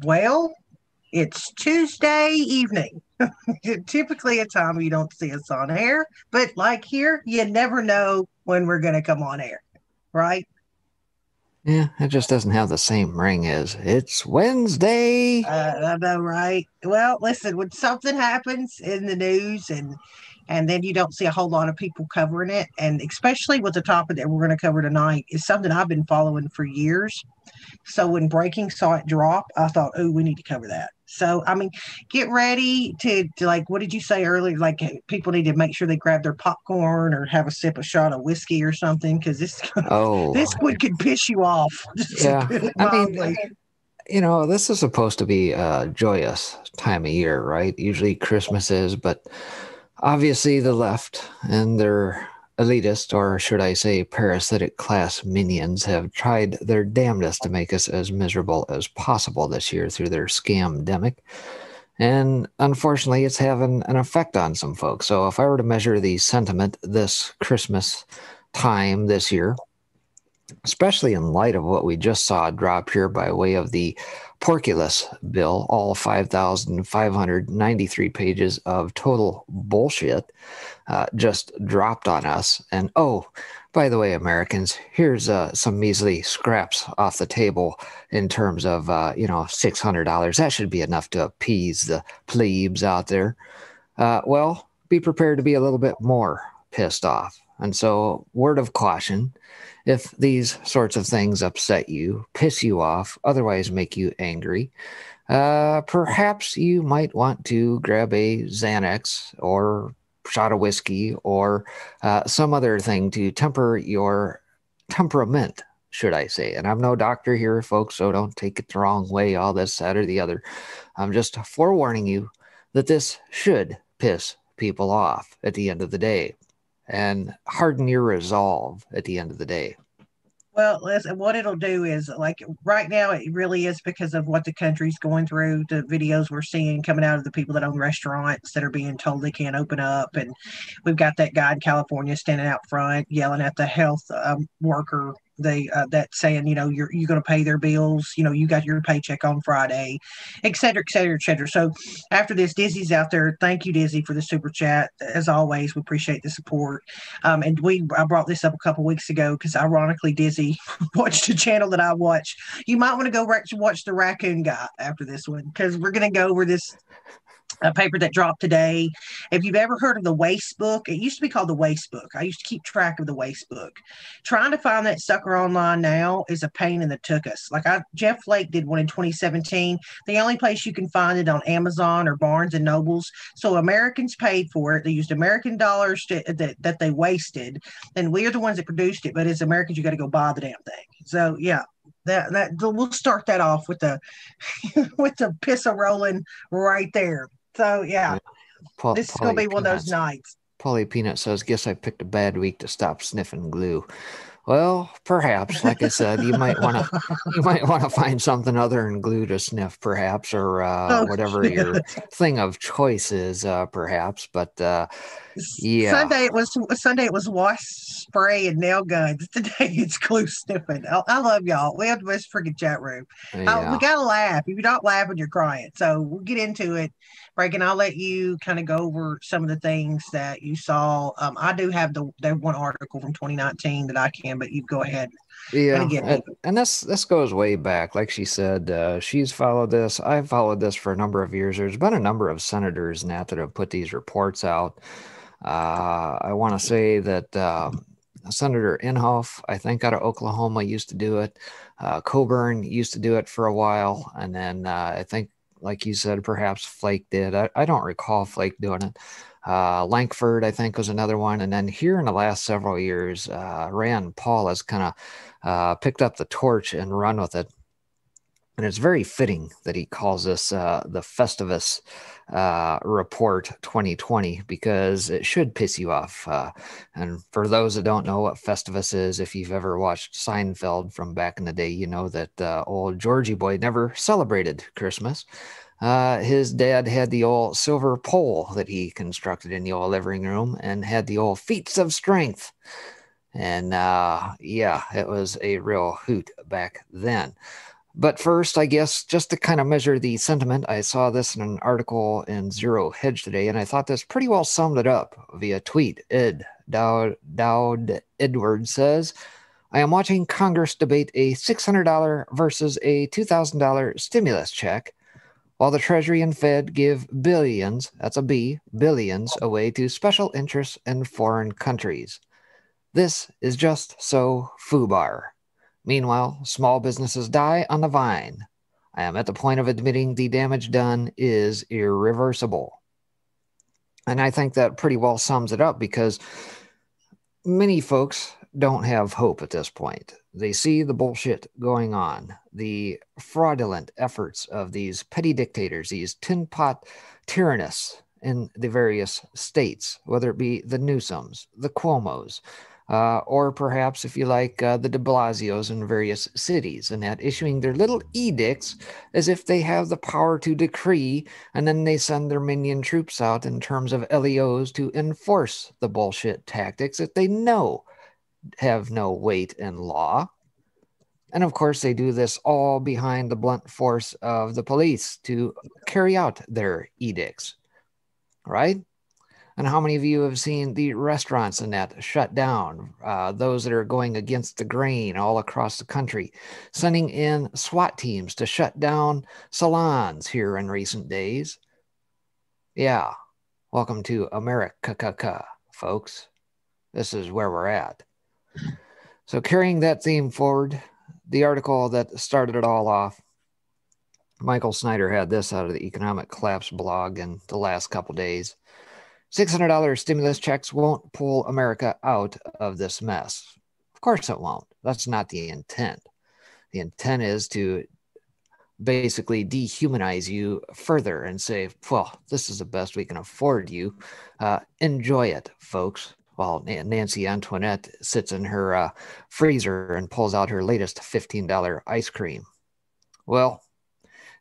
Well, it's Tuesday evening. Typically a time you don't see us on air, but like here, you never know when we're going to come on air, right? Yeah, it just doesn't have the same ring as it's Wednesday. I know, right? Well, listen, when something happens in the news and then you don't see a whole lot of people covering it, and especially with the topic that we're going to cover tonight, is something I've been following for years. So when Breaking saw it drop, I thought, oh, we need to cover that. So I mean, get ready to like what did you say earlier? Like people need to make sure they grab their popcorn or have a sip of shot of whiskey or something because this this Oh, one could piss you off, just to yeah. put it I mean, mildly. this is supposed to be a joyous time of year, right? Usually Christmas is, but obviously the left and their elitist, or should I say parasitic class minions, have tried their damnedest to make us as miserable as possible this year through their scam-demic. And unfortunately, it's having an effect on some folks. So if I were to measure the sentiment this Christmas time this year, especially in light of what we just saw drop here by way of the Porculus bill, all 5,593 pages of total bullshit just dropped on us. And oh, by the way, Americans, here's some measly scraps off the table in terms of, $600. That should be enough to appease the plebes out there. Well, be prepared to be a little bit more pissed off. And so, word of caution, if these sorts of things upset you, piss you off, otherwise make you angry, perhaps you might want to grab a Xanax or shot of whiskey or some other thing to temper your temperament, should I say. And I'm no doctor here, folks, so don't take it the wrong way, all this, that, or the other. I'm just forewarning you that this should piss people off at the end of the day and harden your resolve at the end of the day. Well, listen, what it'll do is like right now, it really is because of what the country's going through. The videos we're seeing coming out of the people that own restaurants that are being told they can't open up. And we've got that guy in California standing out front yelling at the health worker. They that saying, you're going to pay their bills. You got your paycheck on Friday, et cetera, et cetera, et cetera. So after this, Dizzy's out there. Thank you, Dizzy, for the super chat. As always, we appreciate the support. And I brought this up a couple weeks ago because ironically, Dizzy watched a channel that I watch. You might want to go watch the Raccoon Guy after this one because we're going to go over this a paper that dropped today. If you've ever heard of the Waste Book, it used to be called the Waste Book. I used to keep track of the Waste Book. Trying to find that sucker online now is a pain in the tuchus. Jeff Flake did one in 2017. The only place you can find it on Amazon or Barnes and Nobles. So Americans paid for it. They used American dollars that they wasted, and we are the ones that produced it. But as Americans, you got to go buy the damn thing. So yeah, that we'll start that off with the with the piss a rolling right there. So yeah, Yeah. this is gonna Polly be one of those Peanuts. nights. Polly Peanut says, "Guess I picked a bad week to stop sniffing glue." Well, perhaps, like I said, you might want to find something other than glue to sniff, perhaps, or Oh, whatever your thing of choice is, perhaps. But yeah, Sunday it was wash spray and nail guns. Today it's glue sniffing. I love y'all. We have the best freaking chat room. We yeah, gotta laugh. If you're not laughing, you're crying. So we'll get into it. Breaking. I'll let you kind of go over some of the things that you saw. I do have the one article from 2019 that I can, but you go ahead and yeah. get And, into it. and this goes way back. Like she said, she's followed this. I've followed this for a number of years. There's been a number of senators and that have put these reports out. I want to say that Senator Inhofe, I think out of Oklahoma, used to do it. Coburn used to do it for a while, and then I think, like you said, perhaps Flake did. I don't recall Flake doing it. Lankford, I think, was another one. And then here in the last several years, Rand Paul has kind of picked up the torch and run with it. And it's very fitting that he calls this the Festivus Report 2020 because it should piss you off. And for those that don't know what Festivus is, if you've ever watched Seinfeld from back in the day, you know that old Georgie boy never celebrated Christmas. His dad had the old silver pole that he constructed in the old living room and had the old feats of strength. And yeah, it was a real hoot back then. But first, I guess, just to kind of measure the sentiment, I saw this in an article in Zero Hedge today, and I thought this pretty well summed it up via tweet. Dowd Edwards says, I am watching Congress debate a $600 versus a $2,000 stimulus check, while the Treasury and Fed give billions, that's a B, billions away to special interests in foreign countries. This is just so FUBAR. Meanwhile, small businesses die on the vine. I am at the point of admitting the damage done is irreversible. And I think that pretty well sums it up, because many folks don't have hope at this point. They see the bullshit going on, the fraudulent efforts of these petty dictators, these tin pot tyrannists in the various states, whether it be the Newsoms, the Cuomos, or perhaps, if you like, the de Blasios in various cities, and that issuing their little edicts as if they have the power to decree, and then they send their minion troops out in terms of LEOs to enforce the bullshit tactics that they know have no weight in law. And of course, they do this all behind the blunt force of the police to carry out their edicts, right? And how many of you have seen the restaurants and that shut down, those that are going against the grain all across the country, sending in SWAT teams to shut down salons here in recent days? Yeah, welcome to America, folks. This is where we're at. So carrying that theme forward, the article that started it all off, Michael Snyder had this out of the Economic Collapse blog in the last couple days. $600 stimulus checks won't pull America out of this mess. Of course it won't. That's not the intent. The intent is to basically dehumanize you further and say, well, this is the best we can afford you. Enjoy it, folks. While Nancy Antoinette sits in her freezer and pulls out her latest $15 ice cream. Well,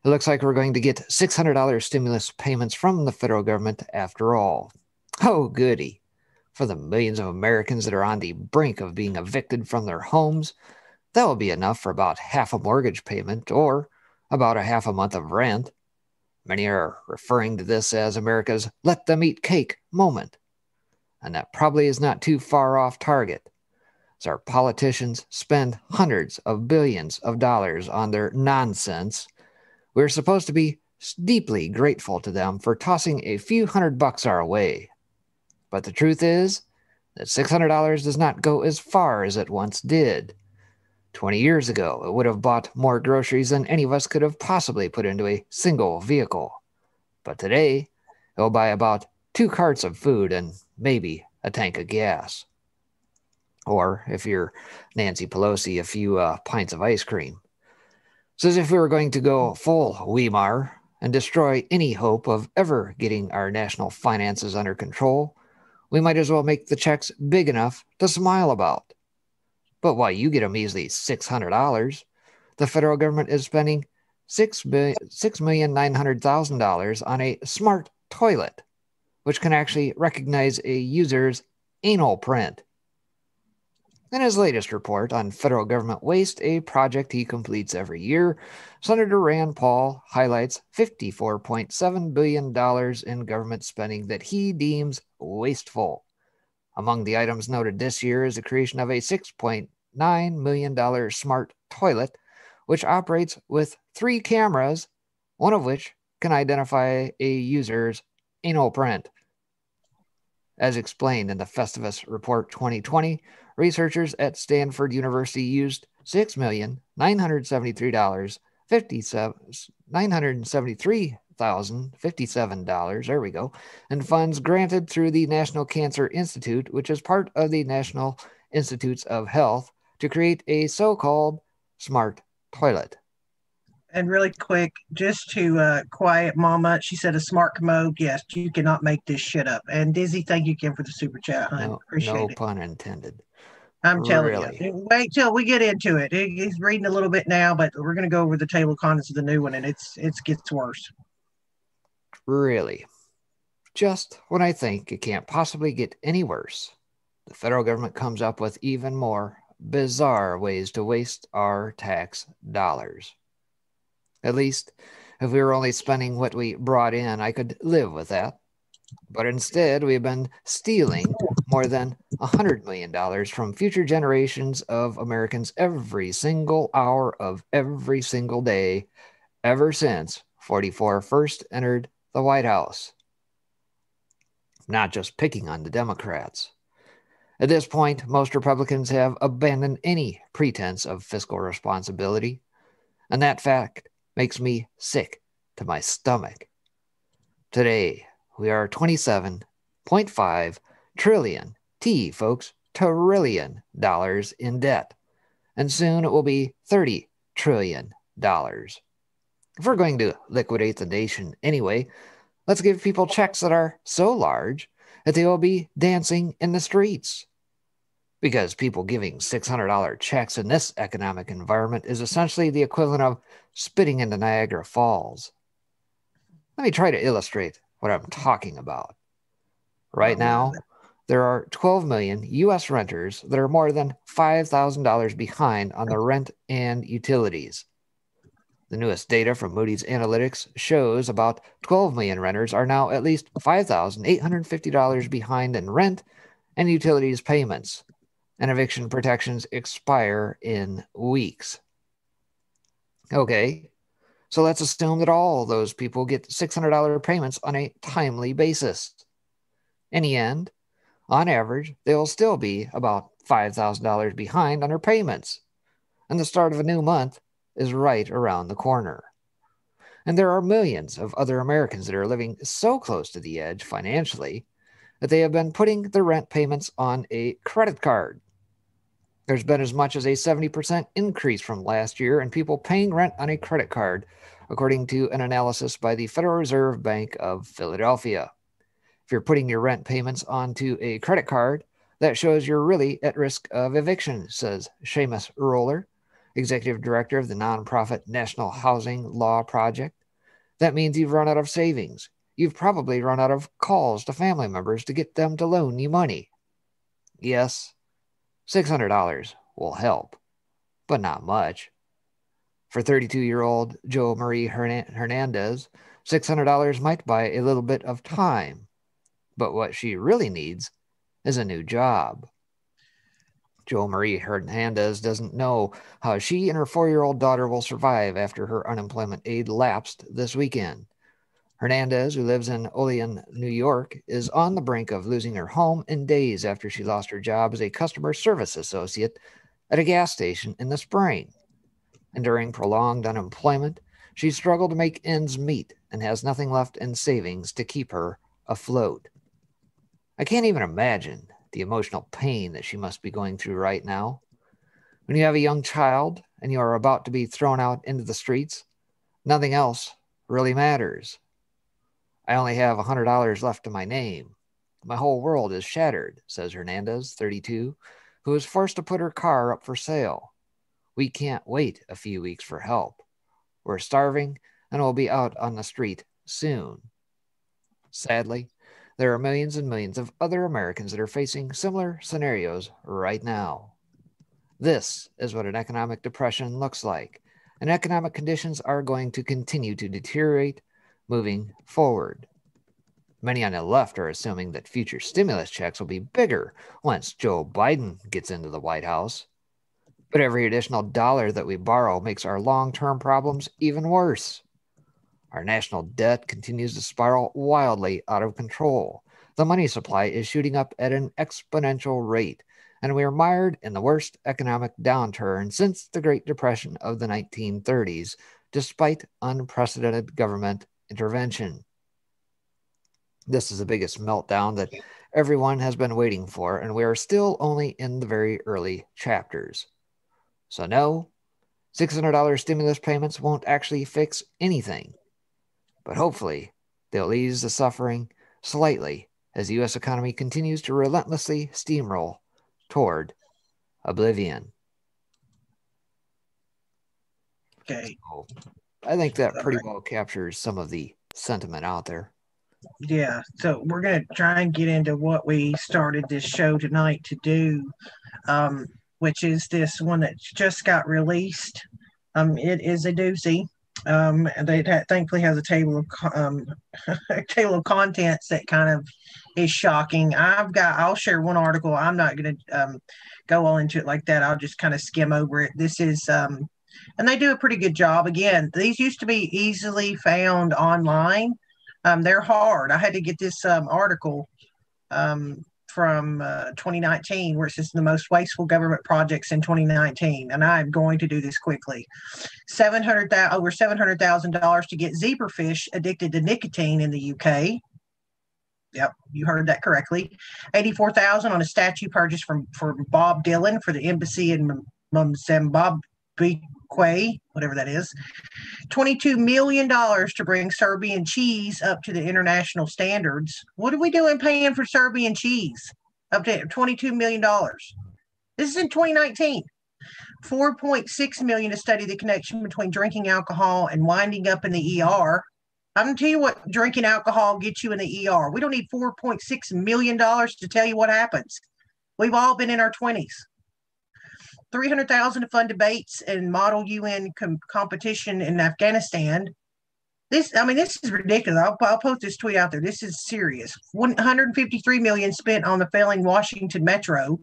it looks like we're going to get $600 stimulus payments from the federal government after all. Oh, goody. For the millions of Americans that are on the brink of being evicted from their homes, that will be enough for about half a mortgage payment or about a half a month of rent. Many are referring to this as America's let them eat cake moment. And that probably is not too far off target, as our politicians spend hundreds of billions of dollars on their nonsense. We're supposed to be deeply grateful to them for tossing a few $100 our way. But the truth is that $600 does not go as far as it once did. 20 years ago, it would have bought more groceries than any of us could have possibly put into a single vehicle. But today, it will buy about 2 carts of food and maybe a tank of gas. Or, if you're Nancy Pelosi, a few pints of ice cream. So as if we were going to go full Weimar and destroy any hope of ever getting our national finances under control, we might as well make the checks big enough to smile about. But why you get a measly $600, the federal government is spending $6,900,000 on a smart toilet, which can actually recognize a user's anal print. In his latest report on federal government waste, a project he completes every year, Senator Rand Paul highlights $54.7 billion in government spending that he deems wasteful. Among the items noted this year is the creation of a $6.9 million smart toilet, which operates with 3 cameras, one of which can identify a user's anal print. As explained in the Festivus Report 2020, researchers at Stanford University used $6,973,057, there we go, and funds granted through the National Cancer Institute, which is part of the National Institutes of Health, to create a so-called smart toilet. And really quick, just to quiet Mama, she said a smart commode. Yes, you cannot make this shit up. And Dizzy, thank you again for the super chat, hon. Appreciate it. No pun intended. I'm telling you. Wait till we get into it. He's reading a little bit now, but we're going to go over the table of contents of the new one, and it gets worse. Really? Just when I think it can't possibly get any worse, the federal government comes up with even more bizarre ways to waste our tax dollars. At least, if we were only spending what we brought in, I could live with that. But instead, we've been stealing more than $100 million from future generations of Americans every single hour of every single day ever since 44 first entered the White House. Not just picking on the Democrats. At this point, most Republicans have abandoned any pretense of fiscal responsibility, and that fact makes me sick to my stomach. Today, we are $27.5 trillion, folks, trillion dollars in debt, and soon it will be $30 trillion. If we're going to liquidate the nation anyway, let's give people checks that are so large that they will be dancing in the streets. Because people giving $600 checks in this economic environment is essentially the equivalent of spitting into Niagara Falls. Let me try to illustrate what I'm talking about. Right now, there are 12 million U.S. renters that are more than $5,000 behind on the rent and utilities. The newest data from Moody's Analytics shows about 12 million renters are now at least $5,850 behind in rent and utilities payments, and eviction protections expire in weeks. Okay, so let's assume that all those people get $600 payments on a timely basis. In the end, on average, they'll still be about $5,000 behind on their payments, and the start of a new month is right around the corner. And there are millions of other Americans that are living so close to the edge financially that they have been putting their rent payments on a credit card. There's been as much as a 70% increase from last year in people paying rent on a credit card, according to an analysis by the Federal Reserve Bank of Philadelphia. If you're putting your rent payments onto a credit card, that shows you're really at risk of eviction, says Seamus Roller, executive director of the nonprofit National Housing Law Project. That means you've run out of savings. You've probably run out of calls to family members to get them to loan you money. Yes, $600 will help, but not much. For 32-year-old Jo Marie Hernandez, $600 might buy a little bit of time, but what she really needs is a new job. Jo Marie Hernandez doesn't know how she and her 4-year-old daughter will survive after her unemployment aid lapsed this weekend. Hernandez, who lives in Olean, New York, is on the brink of losing her home in days after she lost her job as a customer service associate at a gas station in the spring. And during prolonged unemployment, she struggled to make ends meet and has nothing left in savings to keep her afloat. I can't even imagine the emotional pain that she must be going through right now. When you have a young child and you are about to be thrown out into the streets, nothing else really matters. I only have $100 left to my name. My whole world is shattered, says Hernandez, 32, who was forced to put her car up for sale. We can't wait a few weeks for help. We're starving and we'll be out on the street soon. Sadly, there are millions and millions of other Americans that are facing similar scenarios right now. This is what an economic depression looks like, and economic conditions are going to continue to deteriorate moving forward. Many on the left are assuming that future stimulus checks will be bigger once Joe Biden gets into the White House. But every additional dollar that we borrow makes our long-term problems even worse. Our national debt continues to spiral wildly out of control. The money supply is shooting up at an exponential rate, and we are mired in the worst economic downturn since the Great Depression of the 1930s, despite unprecedented government intervention. This is the biggest meltdown that everyone has been waiting for, and we are still only in the very early chapters. So no, $600 stimulus payments won't actually fix anything. But hopefully, they'll ease the suffering slightly as the U.S. economy continues to relentlessly steamroll toward oblivion. Okay. So, I think that pretty well captures some of the sentiment out there. Yeah, so we're going to try and get into what we started this show tonight to do, which is this one that just got released. It is a doozy. And they thankfully has a table of a table of contents that kind of is shocking. I'll share one article. I'm not going to go all into it like that. I'll just kind of skim over it. This is and they do a pretty good job. Again, these used to be easily found online. They're hard. I had to get this article um, from 2019, where it says the most wasteful government projects in 2019, and I'm going to do this quickly. Over $700,000 to get zebrafish addicted to nicotine in the UK. Yep, you heard that correctly. 84,000 on a statue purchased for Bob Dylan for the embassy in Zimbabwe, whatever that is. $22 million to bring Serbian cheese up to the international standards. What are we doing paying for Serbian cheese? Up to $22 million. This is in 2019. 4.6 million to study the connection between drinking alcohol and winding up in the ER. I'm going to tell you what drinking alcohol gets you in the ER. We don't need $4.6 million to tell you what happens. We've all been in our 20s. 300,000 to fund debates and model UN competition in Afghanistan. This is ridiculous. I'll post this tweet out there. This is serious. 153 million spent on the failing Washington Metro.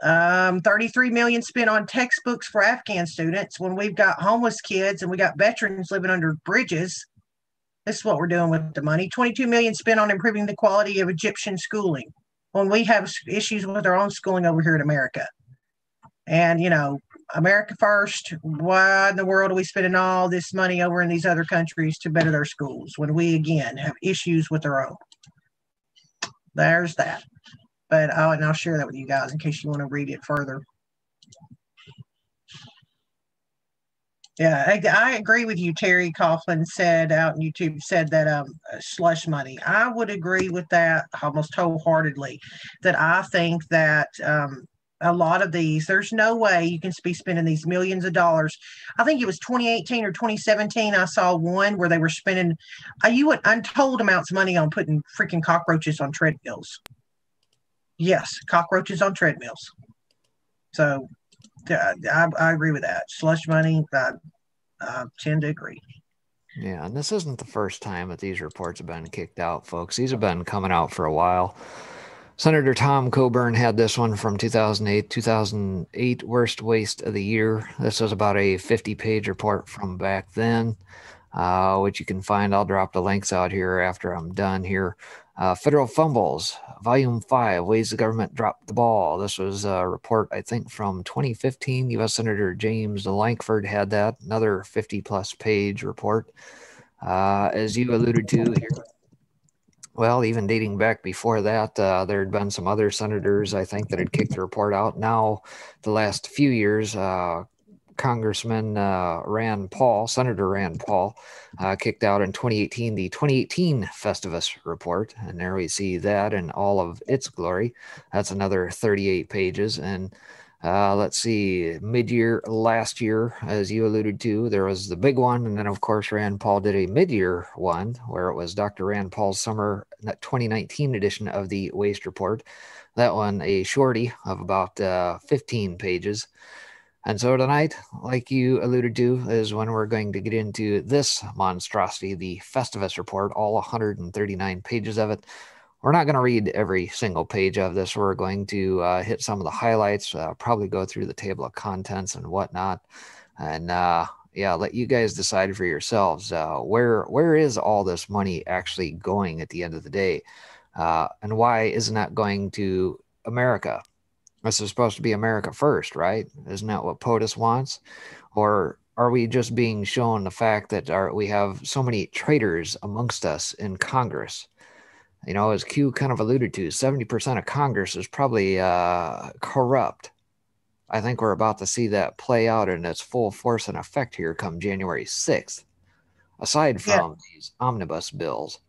33 million spent on textbooks for Afghan students when we've got homeless kids and we got veterans living under bridges. This is what we're doing with the money. 22 million spent on improving the quality of Egyptian schooling when we have issues with our own schooling over here in America. And, America first. Why in the world are we spending all this money over in these other countries to better their schools when we, again, have issues with our own? There's that. But I'll share that with you guys in case you want to read it further. Yeah, I agree with you. Terry Coughlin said out on YouTube, said that slush money. I would agree with that almost wholeheartedly. That I think that a lot of these, there's no way you can be spending these millions of dollars. I think it was 2018 or 2017. I saw one where they were spending untold amounts of money on putting freaking cockroaches on treadmills. Yes, cockroaches on treadmills. So I agree with that. Slush money, I tend to agree. Yeah, and this isn't the first time that these reports have been kicked out, folks. These have been coming out for a while. Senator Tom Coburn had this one from 2008, Worst Waste of the Year. This was about a 50-page report from back then, which you can find. I'll drop the links out here after I'm done here. Federal Fumbles, Volume 5, Ways the Government Dropped the Ball. This was a report, I think, from 2015. U.S. Senator James Lankford had that, another 50-plus page report. As you alluded to here, well, even dating back before that, there had been some other senators, I think, that had kicked the report out. Now, the last few years, Congressman Senator Rand Paul, kicked out in 2018 the 2018 Festivus Report. And there we see that in all of its glory. That's another 38 pages. And let's see, mid-year last year, as you alluded to, there was the big one. And then, of course, Rand Paul did a mid-year one where it was Dr. Rand Paul's summer 2019 edition of the Waste Report. That one, a shorty of about 15 pages. And so tonight, like you alluded to, is when we're going to get into this monstrosity, the Festivus Report, all 139 pages of it. We're not going to read every single page of this. We're going to hit some of the highlights, probably go through the table of contents and whatnot. And let you guys decide for yourselves where is all this money actually going at the end of the day? And why isn't that going to America? This is supposed to be America first, right? Isn't that what POTUS wants? Or are we just being shown the fact that we have so many traitors amongst us in Congress? As Q kind of alluded to, 70% of Congress is probably corrupt. I think we're about to see that play out in its full force and effect here come January 6th, aside from these omnibus bills.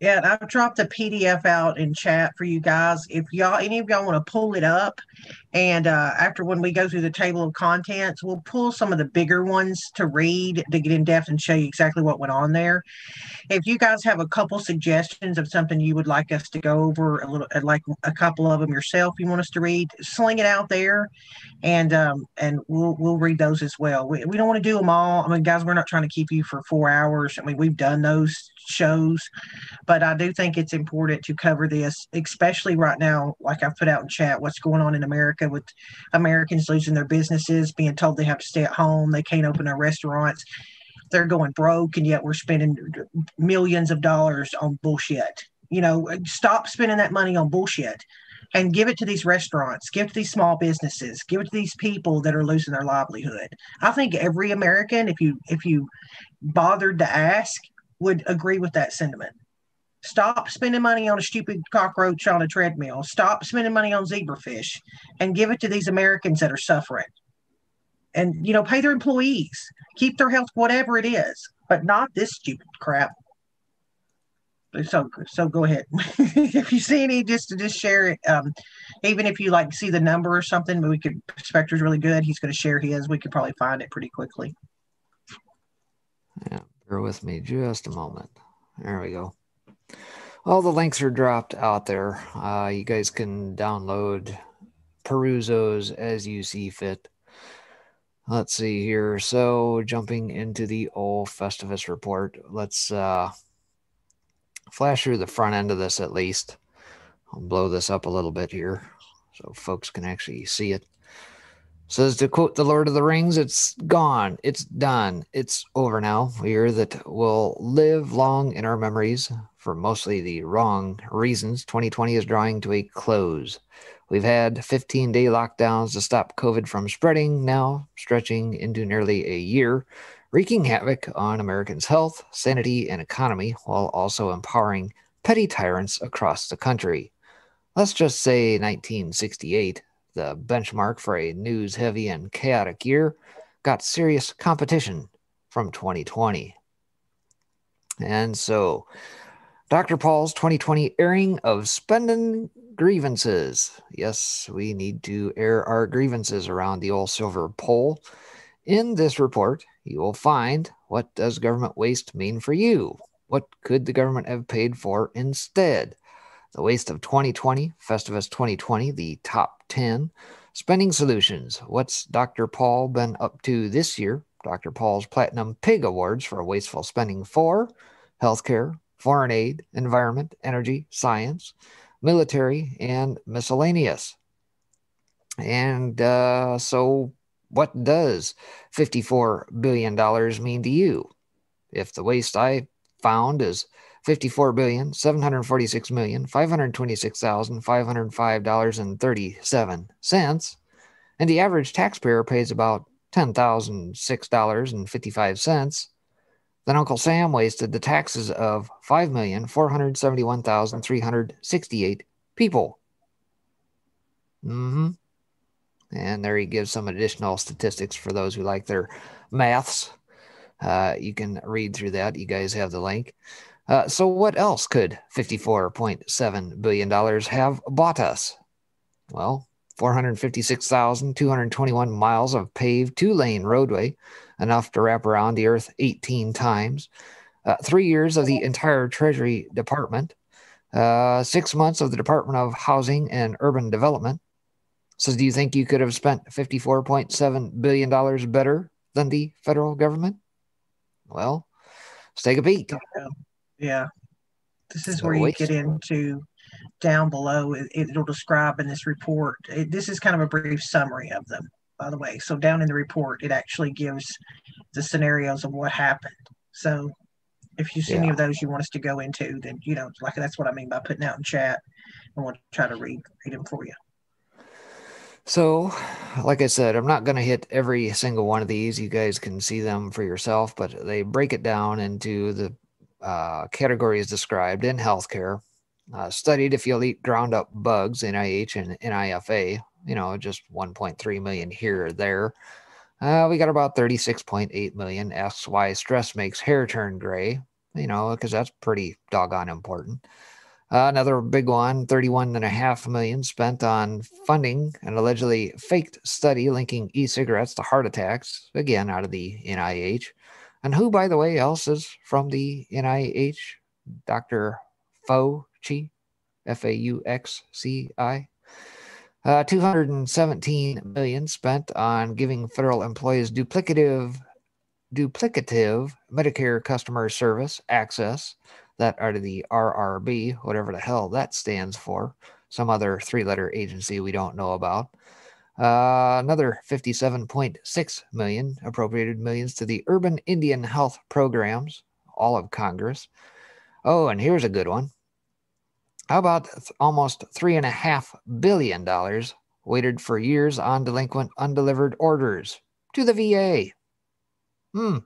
Yeah, and I've dropped a PDF out in chat for you guys. If y'all, any of y'all want to pull it up, and after when we go through the table of contents, we'll pull some of the bigger ones to read to get in depth and show you exactly what went on there. If you guys have a couple suggestions of something you would like us to go over a little, like a couple of them yourself, you want us to read, sling it out there, and we'll read those as well. We don't want to do them all. I mean, guys, we're not trying to keep you for 4 hours. I mean, we've done those shows, but I do think it's important to cover this, especially right now, like I've put out in chat, what's going on in America with Americans losing their businesses, being told they have to stay at home, they can't open their restaurants, they're going broke, and yet we're spending millions of dollars on bullshit. Stop spending that money on bullshit and give it to these restaurants, give it to these small businesses, give it to these people that are losing their livelihood. I think every American, if you bothered to ask, would agree with that sentiment. Stop spending money on a stupid cockroach on a treadmill. Stop spending money on zebrafish and give it to these Americans that are suffering. And, pay their employees, keep their health, whatever it is, but not this stupid crap. So go ahead. If you see any, just share it. Even if you see the number or something, Spectre's really good. He's going to share his. We could probably find it pretty quickly. Yeah, bear with me just a moment. There we go. All the links are dropped out there. You guys can download, peruse those as you see fit. Let's see here. So jumping into the old Festivus report, let's flash through the front end of this at least. I'll blow this up a little bit here so folks can actually see it. Says, to quote the Lord of the Rings, it's gone, it's done, it's over now. A year that will live long in our memories for mostly the wrong reasons. 2020 is drawing to a close. We've had 15-day lockdowns to stop COVID from spreading, now stretching into nearly a year, wreaking havoc on Americans' health, sanity, and economy, while also empowering petty tyrants across the country. Let's just say 1968, the benchmark for a news-heavy and chaotic year, got serious competition from 2020. And so, Dr. Paul's 2020 airing of spending grievances. Yes, we need to air our grievances around the old silver pole. In this report, you will find, what does government waste mean for you? What could the government have paid for instead? The waste of 2020, Festivus 2020, the top 10 spending solutions. What's Dr. Paul been up to this year? Dr. Paul's Platinum Pig Awards for wasteful spending for healthcare, foreign aid, environment, energy, science, military, and miscellaneous. And so what does $54 billion mean to you? If the waste I found is $54,746,526,505.37, and the average taxpayer pays about $10,006.55, then Uncle Sam wasted the taxes of 5,471,368 people. And there he gives some additional statistics for those who like their maths. You can read through that. You guys have the link. So what else could $54.7 billion have bought us? Well, 456,221 miles of paved two-lane roadway, enough to wrap around the earth 18 times, 3 years of the entire Treasury Department, 6 months of the Department of Housing and Urban Development. So do you think you could have spent $54.7 billion better than the federal government? Well, let's take a peek. Yeah. This is where you get into down below. It'll describe in this report. This is kind of a brief summary of them, by the way. So down in the report, it actually gives the scenarios of what happened. So if you see any of those you want us to go into, then, that's what I mean by putting out in chat, and we'll try to read them for you. So, like I said, I'm not going to hit every single one of these. You guys can see them for yourself, but they break it down into the categories described in healthcare. Studied if you'll eat ground up bugs, NIH and NIFA, just 1.3 million here or there. We got about 36.8 million. Asks why stress makes hair turn gray. because that's pretty doggone important. Another big one, 31.5 million spent on funding an allegedly faked study linking e-cigarettes to heart attacks, again out of the NIH. And who, by the way, else is from the NIH? Dr. Fauci, Fauxci. 217 million spent on giving federal employees duplicative Medicare customer service access, that are the RRB, whatever the hell that stands for, some other three-letter agency we don't know about. Another 57.6 million appropriated millions to the urban Indian health programs, all of Congress. Oh, and here's a good one. How about almost $3.5 billion waited for years on delinquent undelivered orders to the VA? How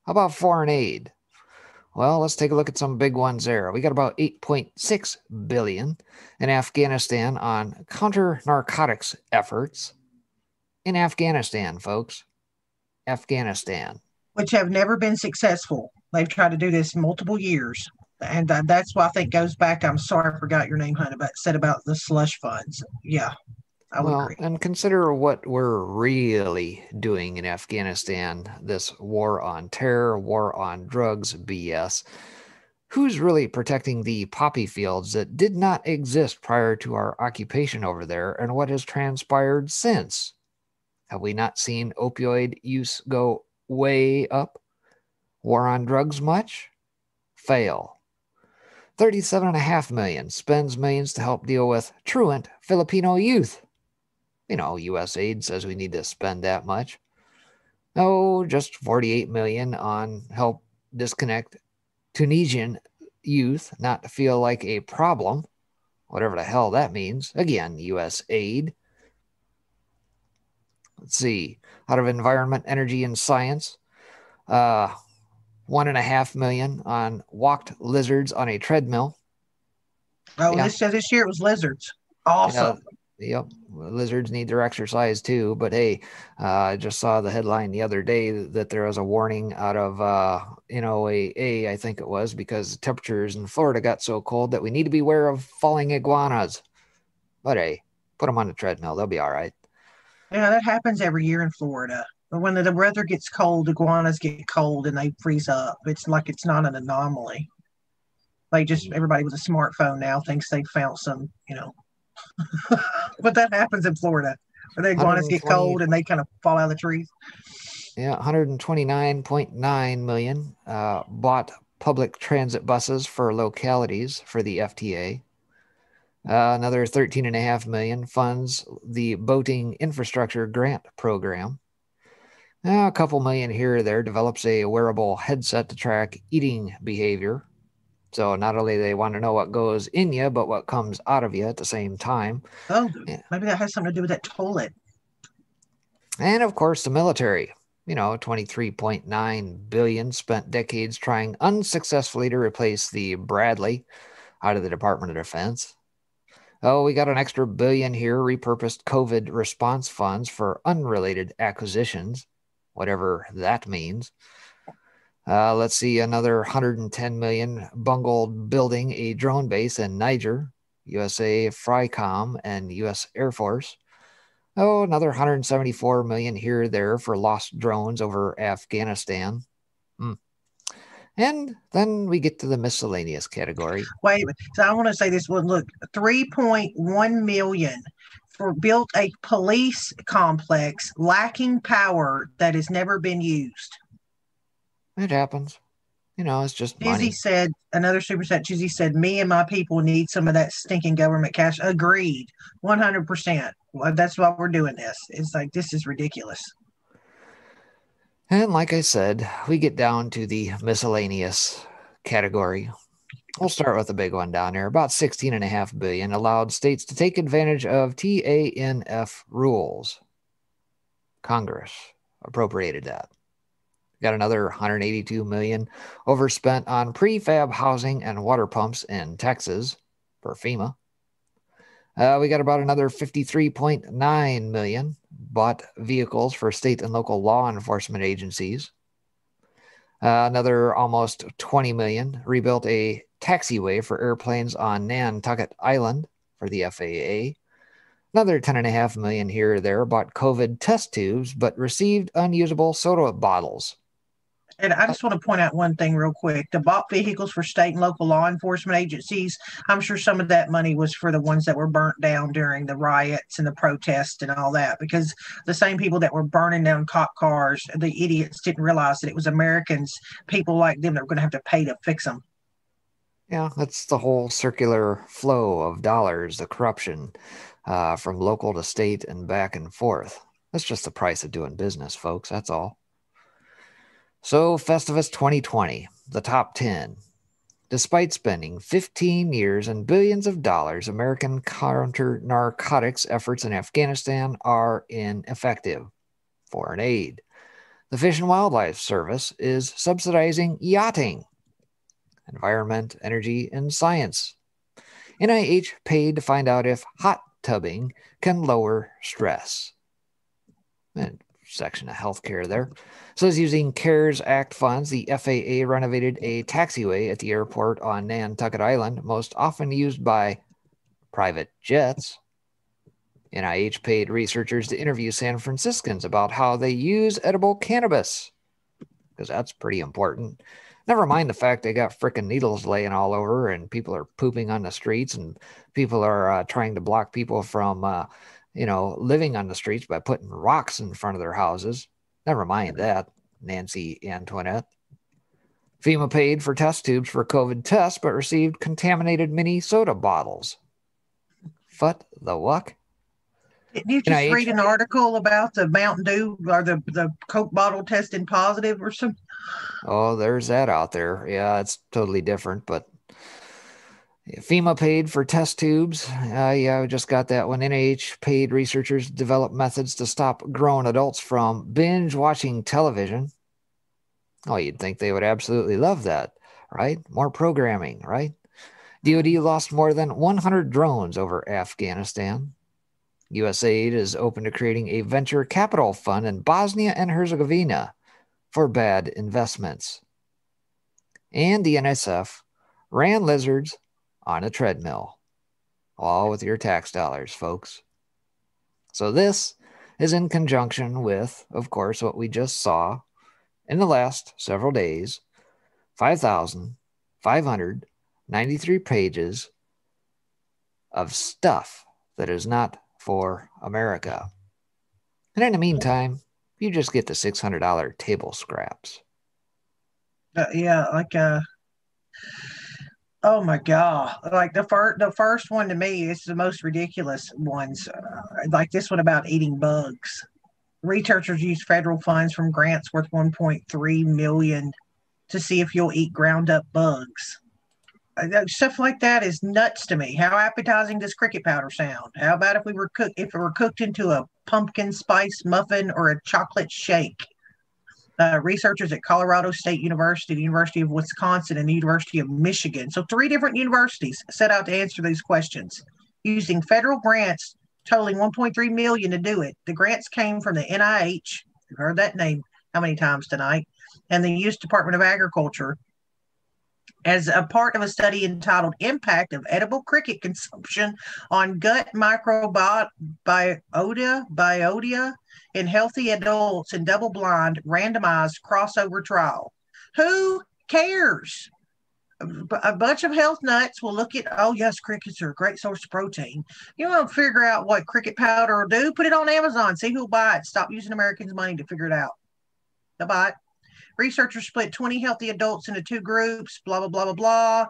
about foreign aid? Well, let's take a look at some big ones there. We got about 8.6 billion in Afghanistan on counter-narcotics efforts in Afghanistan, folks. Afghanistan. Which have never been successful. They've tried to do this multiple years. And that's why I think goes back. I'm sorry I forgot your name, Hunt, said about the slush funds. Yeah, I would agree. And consider what we're really doing in Afghanistan, this war on terror, war on drugs BS. Who's really protecting the poppy fields that did not exist prior to our occupation over there, and what has transpired since? Have we not seen opioid use go way up? War on drugs much? Fail. 37.5 million spends millions to help deal with truant Filipino youth. USAID says we need to spend that much. No, just 48 million on help disconnect Tunisian youth not to feel like a problem, whatever the hell that means. Again, USAID. Let's see, out of environment, energy, and science, 1.5 million on walked lizards on a treadmill. Oh, yeah. This year it was lizards. Awesome. Yep. Lizards need their exercise too. But hey, I just saw the headline the other day that there was a warning out of NOAA, I think it was, because temperatures in Florida got so cold that we need to be aware of falling iguanas. But hey, put them on the treadmill. They'll be all right. Yeah, that happens every year in Florida. But when the weather gets cold, iguanas get cold and they freeze up. It's like it's not an anomaly. Everybody with a smartphone now thinks they found some, but that happens in Florida where the iguanas get cold and they kind of fall out of the trees. Yeah, 129.9 million bought public transit buses for localities for the FTA. Another 13.5 million funds the boating infrastructure grant program. A couple million here or there develops a wearable headset to track eating behavior. So not only do they want to know what goes in you, but what comes out of you at the same time. Oh, maybe that has something to do with that toilet. And of course, the military. 23.9 billion spent decades trying unsuccessfully to replace the Bradley out of the Department of Defense. Oh, we got an extra billion here, repurposed COVID response funds for unrelated acquisitions, whatever that means. Let's see, another 110 million bungled building a drone base in Niger, USA FRICOM, and U.S. Air Force. Oh, another 174 million here or there for lost drones over Afghanistan. And then we get to the miscellaneous category. Wait a minute. So I want to say this one. Look, 3.1 million for built a police complex lacking power that has never been used. It happens. It's just money. Chizzy said, another super chat, Chizzy said, me and my people need some of that stinking government cash. Agreed. 100%. Well, that's why we're doing this. It's like, this is ridiculous. And like I said, we get down to the miscellaneous category. We'll start with the big one down there. About 16.5 billion allowed states to take advantage of TANF rules. Congress appropriated that. Got another 182 million overspent on prefab housing and water pumps in Texas for FEMA. We got about another 53.9 million bought vehicles for state and local law enforcement agencies. Another almost 20 million rebuilt a taxiway for airplanes on Nantucket Island for the FAA. Another 10.5 million here or there bought COVID test tubes, but received unusable soda bottles. And I just want to point out one thing real quick. The bought vehicles for state and local law enforcement agencies, I'm sure some of that money was for the ones that were burnt down during the riots and the protests and all that, because the same people that were burning down cop cars, the idiots didn't realize that it was Americans, people like them, that were going to have to pay to fix them. Yeah, that's the whole circular flow of dollars, the corruption from local to state and back and forth. That's just the price of doing business, folks. That's all. So, Festivus 2020, the top 10. Despite spending 15 years and billions of dollars, American counter-narcotics efforts in Afghanistan are ineffective. Foreign aid. The Fish and Wildlife Service is subsidizing yachting. Environment, energy, and science. NIH paid to find out if hot tubbing can lower stress. And section of healthcare there. Says using CARES Act funds, the FAA renovated a taxiway at the airport on Nantucket Island, most often used by private jets. NIH paid researchers to interview San Franciscans about how they use edible cannabis, because that's pretty important. Never mind the fact they got frickin' needles laying all over and people are pooping on the streets and people are trying to block people from living on the streets by putting rocks in front of their houses. Never mind that, Nancy Antoinette. FEMA paid for test tubes for COVID tests, but received contaminated mini soda bottles. What the wuck? Didn't you just read an article about the Mountain Dew or the Coke bottle testing positive or something? Oh, there's that out there. Yeah, it's totally different, but FEMA paid for test tubes. Yeah, we just got that one. NIH paid researchers to develop methods to stop grown adults from binge watching television. Oh, you'd think they would absolutely love that, right? More programming, right? DoD lost more than 100 drones over Afghanistan. USAID is open to creating a venture capital fund in Bosnia and Herzegovina for bad investments. And the NSF ran lizards on a treadmill, all with your tax dollars, folks. So this is in conjunction with, of course, what we just saw in the last several days, 5,593 pages of stuff that is not for America. And in the meantime, you just get the $600 table scraps. Oh my God. Like the first one to me is the most ridiculous ones. Like this one about eating bugs. Researchers use federal funds from grants worth 1.3 million to see if you'll eat ground up bugs. Stuff like that is nuts to me. How appetizing does cricket powder sound? How about if it were cooked into a pumpkin spice muffin or a chocolate shake? Researchers at Colorado State University, the University of Wisconsin, and the University of Michigan. So 3 different universities set out to answer these questions using federal grants totaling 1.3 million to do it. The grants came from the NIH, you've heard that name how many times tonight, and the U.S. Department of Agriculture as a part of a study entitled Impact of Edible Cricket Consumption on Gut Microbiota in Healthy Adults in Double-Blind Randomized Crossover Trial. Who cares? A bunch of health nuts will look at, oh, yes, crickets are a great source of protein. You want to figure out what cricket powder will do? Put it on Amazon. See who'll buy it. Stop using Americans' money to figure it out. They'll buy it. Researchers split 20 healthy adults into 2 groups, blah, blah, blah, blah, blah.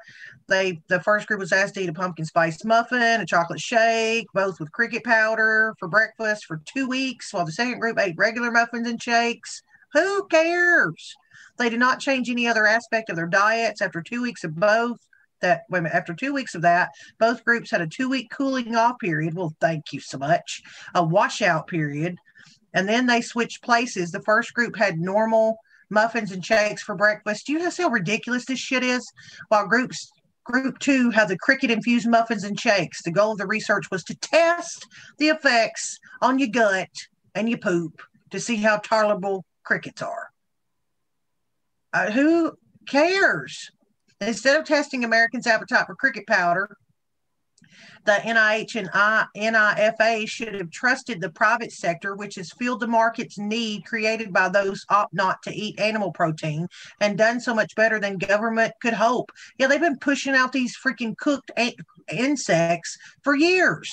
The first group was asked to eat a pumpkin spice muffin, a chocolate shake, both with cricket powder for breakfast for 2 weeks, while the second group ate regular muffins and shakes. Who cares? They did not change any other aspect of their diets after 2 weeks of both. After 2 weeks of that, both groups had a 2-week cooling off period. Well, thank you so much. A washout period. And then they switched places. The first group had normal muffins and shakes for breakfast. Do you see how ridiculous this shit is? While group 2 had the cricket infused muffins and shakes. The goal of the research was to test the effects on your gut and your poop to see how tolerable crickets are. Who cares? Instead of testing Americans' appetite for cricket powder, the NIH and NIFA should have trusted the private sector, which has filled the market's need created by those opt not to eat animal protein and done so much better than government could hope. Yeah, they've been pushing out these freaking cooked insects for years.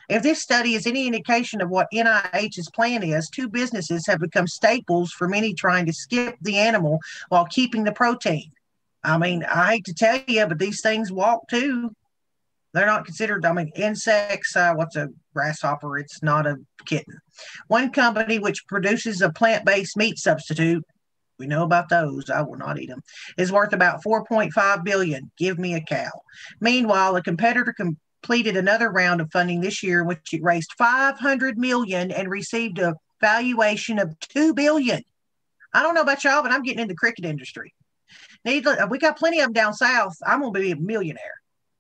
If this study is any indication of what NIH's plan is, two businesses have become staples for many trying to skip the animal while keeping the protein. I mean, I hate to tell you, but these things walk too. They're not considered, I mean, insects. What's a grasshopper? It's not a kitten. One company which produces a plant based meat substitute, we know about those. I will not eat them. Is worth about 4.5 billion. Give me a cow. Meanwhile, a competitor completed another round of funding this year, in which it raised 500 million and received a valuation of 2 billion. I don't know about y'all, but I'm getting into the cricket industry. We got plenty of them down south. I'm going to be a millionaire.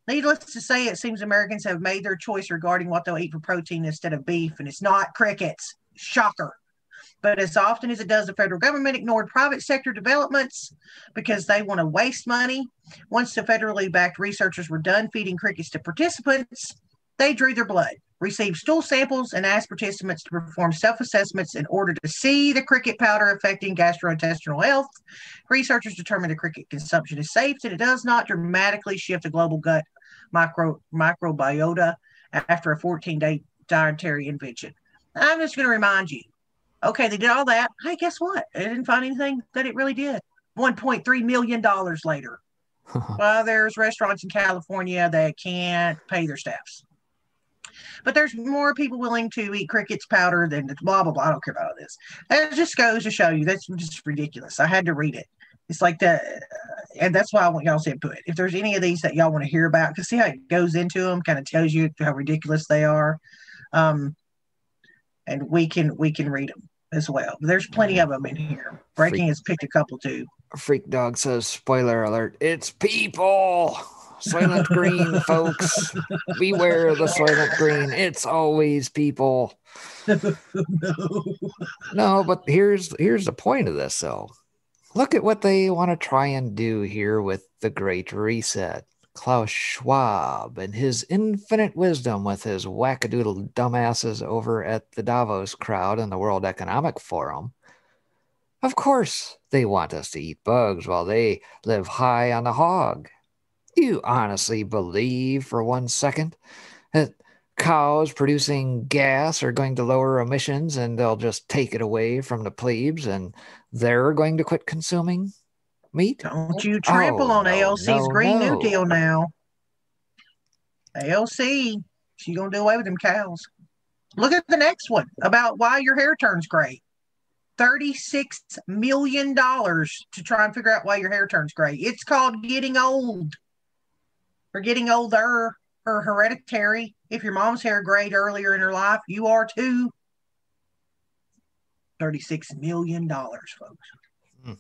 Needless to say, it seems Americans have made their choice regarding what they'll eat for protein instead of beef, and it's not crickets. Shocker. But as often as it does, the federal government ignored private sector developments because they want to waste money. Once the federally backed researchers were done feeding crickets to participants, they drew their blood, received stool samples, and asked participants to perform self-assessments in order to see the cricket powder affecting gastrointestinal health. Researchers determined the cricket consumption is safe and it does not dramatically shift the global gut microbiota after a 14-day dietary intervention. I'm just going to remind you, okay, they did all that. Hey, guess what? They didn't find anything that it really did. $1.3 million later. Well, there's restaurants in California that can't pay their staffs. But there's more people willing to eat crickets powder than blah, blah, blah. I don't care about all this. That just goes to show you that's just ridiculous. I had to read it. It's like that. And that's why I want y'all's input. If there's any of these that y'all want to hear about, because see how it goes into them, kind of tells you how ridiculous they are. And we can read them as well. There's plenty of them in here. Breaking has picked a couple too. Freak Dog says, spoiler alert, it's people. Soylent Green, folks. Beware the Soylent Green. It's always people. No, but here's the point of this, though. Look at what they want to try and do here with the Great Reset. Klaus Schwab and his infinite wisdom with his wackadoodle dumbasses over at the Davos crowd and the World Economic Forum. Of course, they want us to eat bugs while they live high on the hog. Do you honestly believe for 1 second that cows producing gas are going to lower emissions and they'll just take it away from the plebes and they're going to quit consuming meat? Don't you trample on AOC's Green New Deal now. AOC, she's going to do away with them cows. Look at the next one about why your hair turns gray. $36 million to try and figure out why your hair turns gray. It's called getting old. Or getting older, or hereditary. If your mom's hair grayed earlier in her life, you are too. $36 million, folks.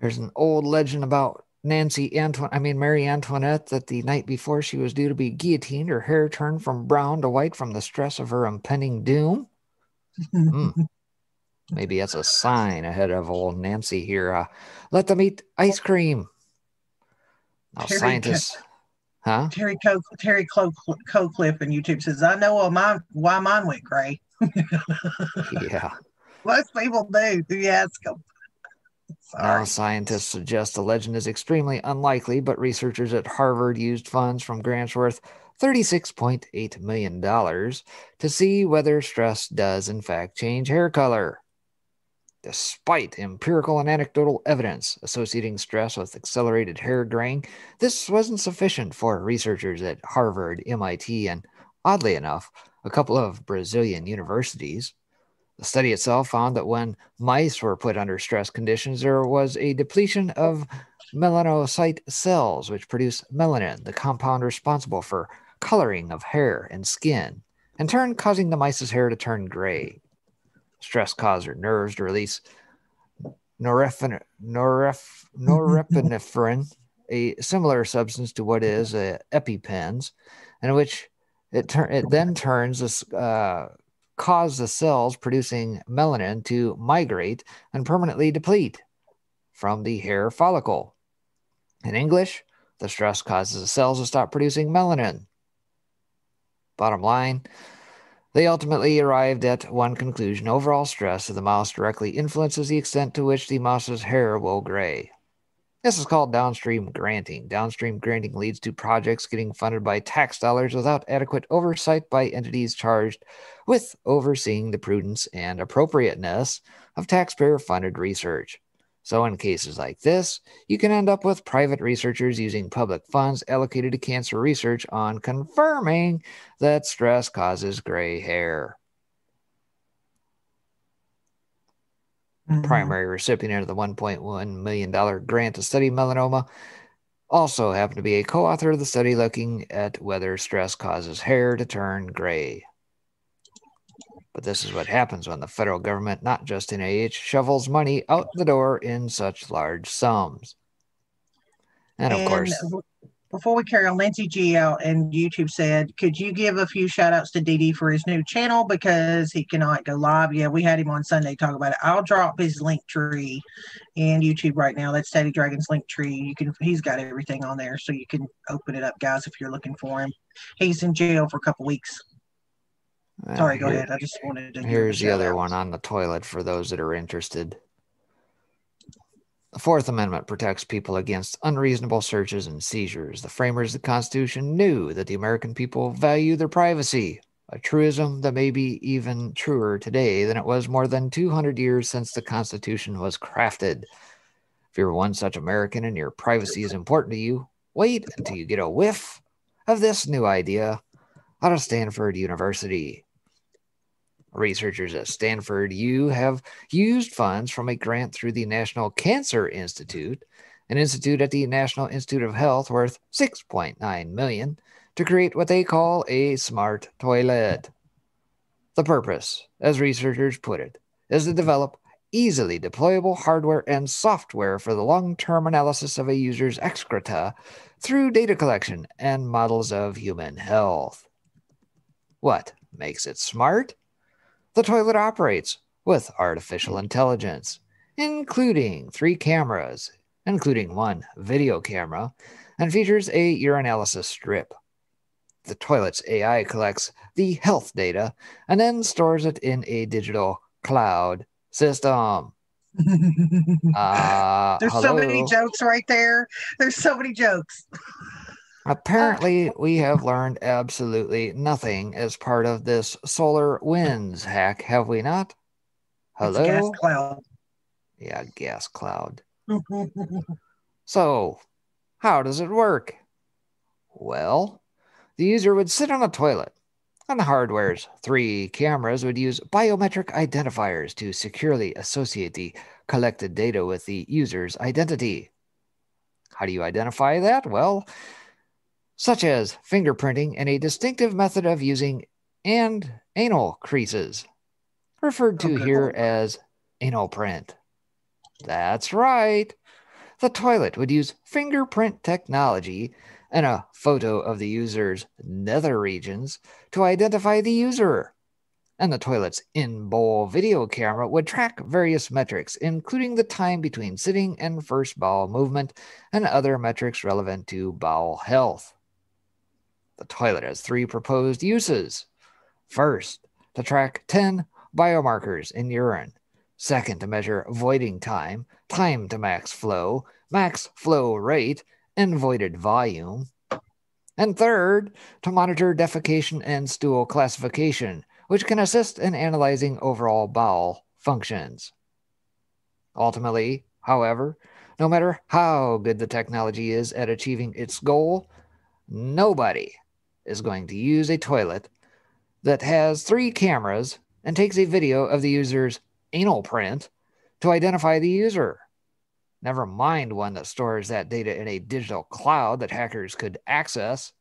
There's an old legend about Marie Antoinette, that the night before she was due to be guillotined, her hair turned from brown to white from the stress of her impending doom. Maybe that's a sign ahead of old Nancy here. Let them eat ice cream. Now, scientists... Huh? Terry Cocliffe on YouTube says, I know why mine went gray. Yeah. Most people do. You ask them. Now, scientists suggest the legend is extremely unlikely, but researchers at Harvard used funds from grants worth $36.8 million to see whether stress does, in fact, change hair color. Despite empirical and anecdotal evidence associating stress with accelerated hair graying, this wasn't sufficient for researchers at Harvard, MIT, and, oddly enough, a couple of Brazilian universities. The study itself found that when mice were put under stress conditions, there was a depletion of melanocyte cells, which produce melanin, the compound responsible for coloring of hair and skin, in turn causing the mice's hair to turn gray. Stress caused her nerves to release norepinephrine, a similar substance to what is EpiPens, in which it then turns this cause the cells producing melanin to migrate and permanently deplete. from the hair follicle. In English, the stress causes the cells to stop producing melanin. Bottom line, they ultimately arrived at one conclusion: overall stress of the mouse directly influences the extent to which the mouse's hair will gray. This is called downstream granting. Downstream granting leads to projects getting funded by tax dollars without adequate oversight by entities charged with overseeing the prudence and appropriateness of taxpayer-funded research. So in cases like this, you can end up with private researchers using public funds allocated to cancer research on confirming that stress causes gray hair. Primary recipient of the $1.1 million grant to study melanoma also happened to be a co-author of the study looking at whether stress causes hair to turn gray. But this is what happens when the federal government, not just NIH, shovels money out the door in such large sums. And of course, before we carry on, Lindsay G out and YouTube said, could you give a few shout outs to DD for his new channel because he cannot go live? Yeah, we had him on Sunday talk about it. I'll drop his link tree in YouTube right now. That's Steady Dragon's link tree. He's got everything on there, so you can open it up, guys, if you're looking for him. He's in jail for a couple weeks. Sorry, go ahead. I just wanted to here's the other one on the toilet for those that are interested. The Fourth Amendment protects people against unreasonable searches and seizures. The framers of the Constitution knew that the American people value their privacy, a truism that may be even truer today than it was more than 200 years since the Constitution was crafted. If you're one such American and your privacy is important to you, wait until you get a whiff of this new idea out of Stanford University. Researchers at Stanford U have used funds from a grant through the National Cancer Institute, an institute at the National Institute of Health worth $6.9 million, to create what they call a smart toilet. The purpose, as researchers put it, is to develop easily deployable hardware and software for the long-term analysis of a user's excreta through data collection and models of human health. What makes it smart? The toilet operates with artificial intelligence, including 3 cameras, including 1 video camera, and features a urinalysis strip. The toilet's AI collects the health data and then stores it in a digital cloud system. There's so many jokes right there. There's so many jokes. Apparently, we have learned absolutely nothing as part of this solar winds hack, have we not? Hello? It's a gas cloud. Yeah, gas cloud. So, how does it work? Well, the user would sit on a toilet, and the hardware's 3 cameras would use biometric identifiers to securely associate the collected data with the user's identity. How do you identify that? Well, such as fingerprinting and a distinctive method of using anal creases, referred to here as anal print. That's right. The toilet would use fingerprint technology and a photo of the user's nether regions to identify the user. And the toilet's in-bowl video camera would track various metrics, including the time between sitting and first bowel movement and other metrics relevant to bowel health. The toilet has 3 proposed uses. First, to track 10 biomarkers in urine. Second, to measure voiding time, time to max flow rate, and voided volume. And third, to monitor defecation and stool classification, which can assist in analyzing overall bowel functions. Ultimately, however, no matter how good the technology is at achieving its goal, nobody is going to use a toilet that has 3 cameras and takes a video of the user's anal print to identify the user. Never mind one that stores that data in a digital cloud that hackers could access.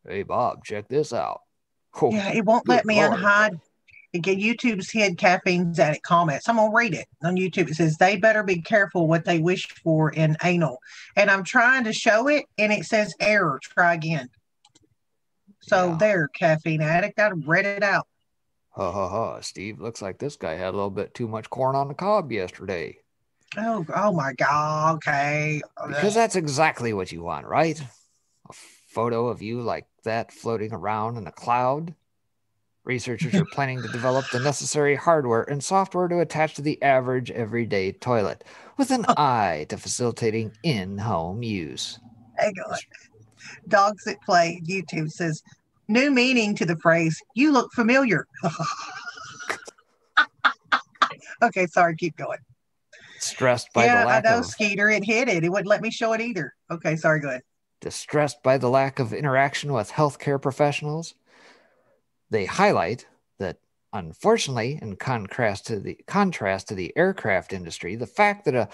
Hey, Bob, check this out. Oh, yeah, it won't let me unhide. YouTube's hid caffeine's addict comments. I'm going to read it on YouTube. It says, they better be careful what they wish for in anal. And I'm trying to show it, and it says error. Try again. So there, caffeine addict. I read it out. Ha ha ha, Steve. Looks like this guy had a little bit too much corn on the cob yesterday. Oh my God. Okay. Because that's exactly what you want, right? A photo of you like that floating around in a cloud. Researchers are planning to develop the necessary hardware and software to attach to the average everyday toilet, with an eye to facilitating in-home use. Hang on. Dogs that play YouTube says new meaning to the phrase "you look familiar." Okay, sorry, keep going. Stressed by the Yeah, I lack know, of Skeeter. It hit it. It wouldn't let me show it either. Okay, sorry, go ahead. distressed by the lack of interaction with healthcare professionals, they highlight that unfortunately, in contrast to the aircraft industry, the fact that a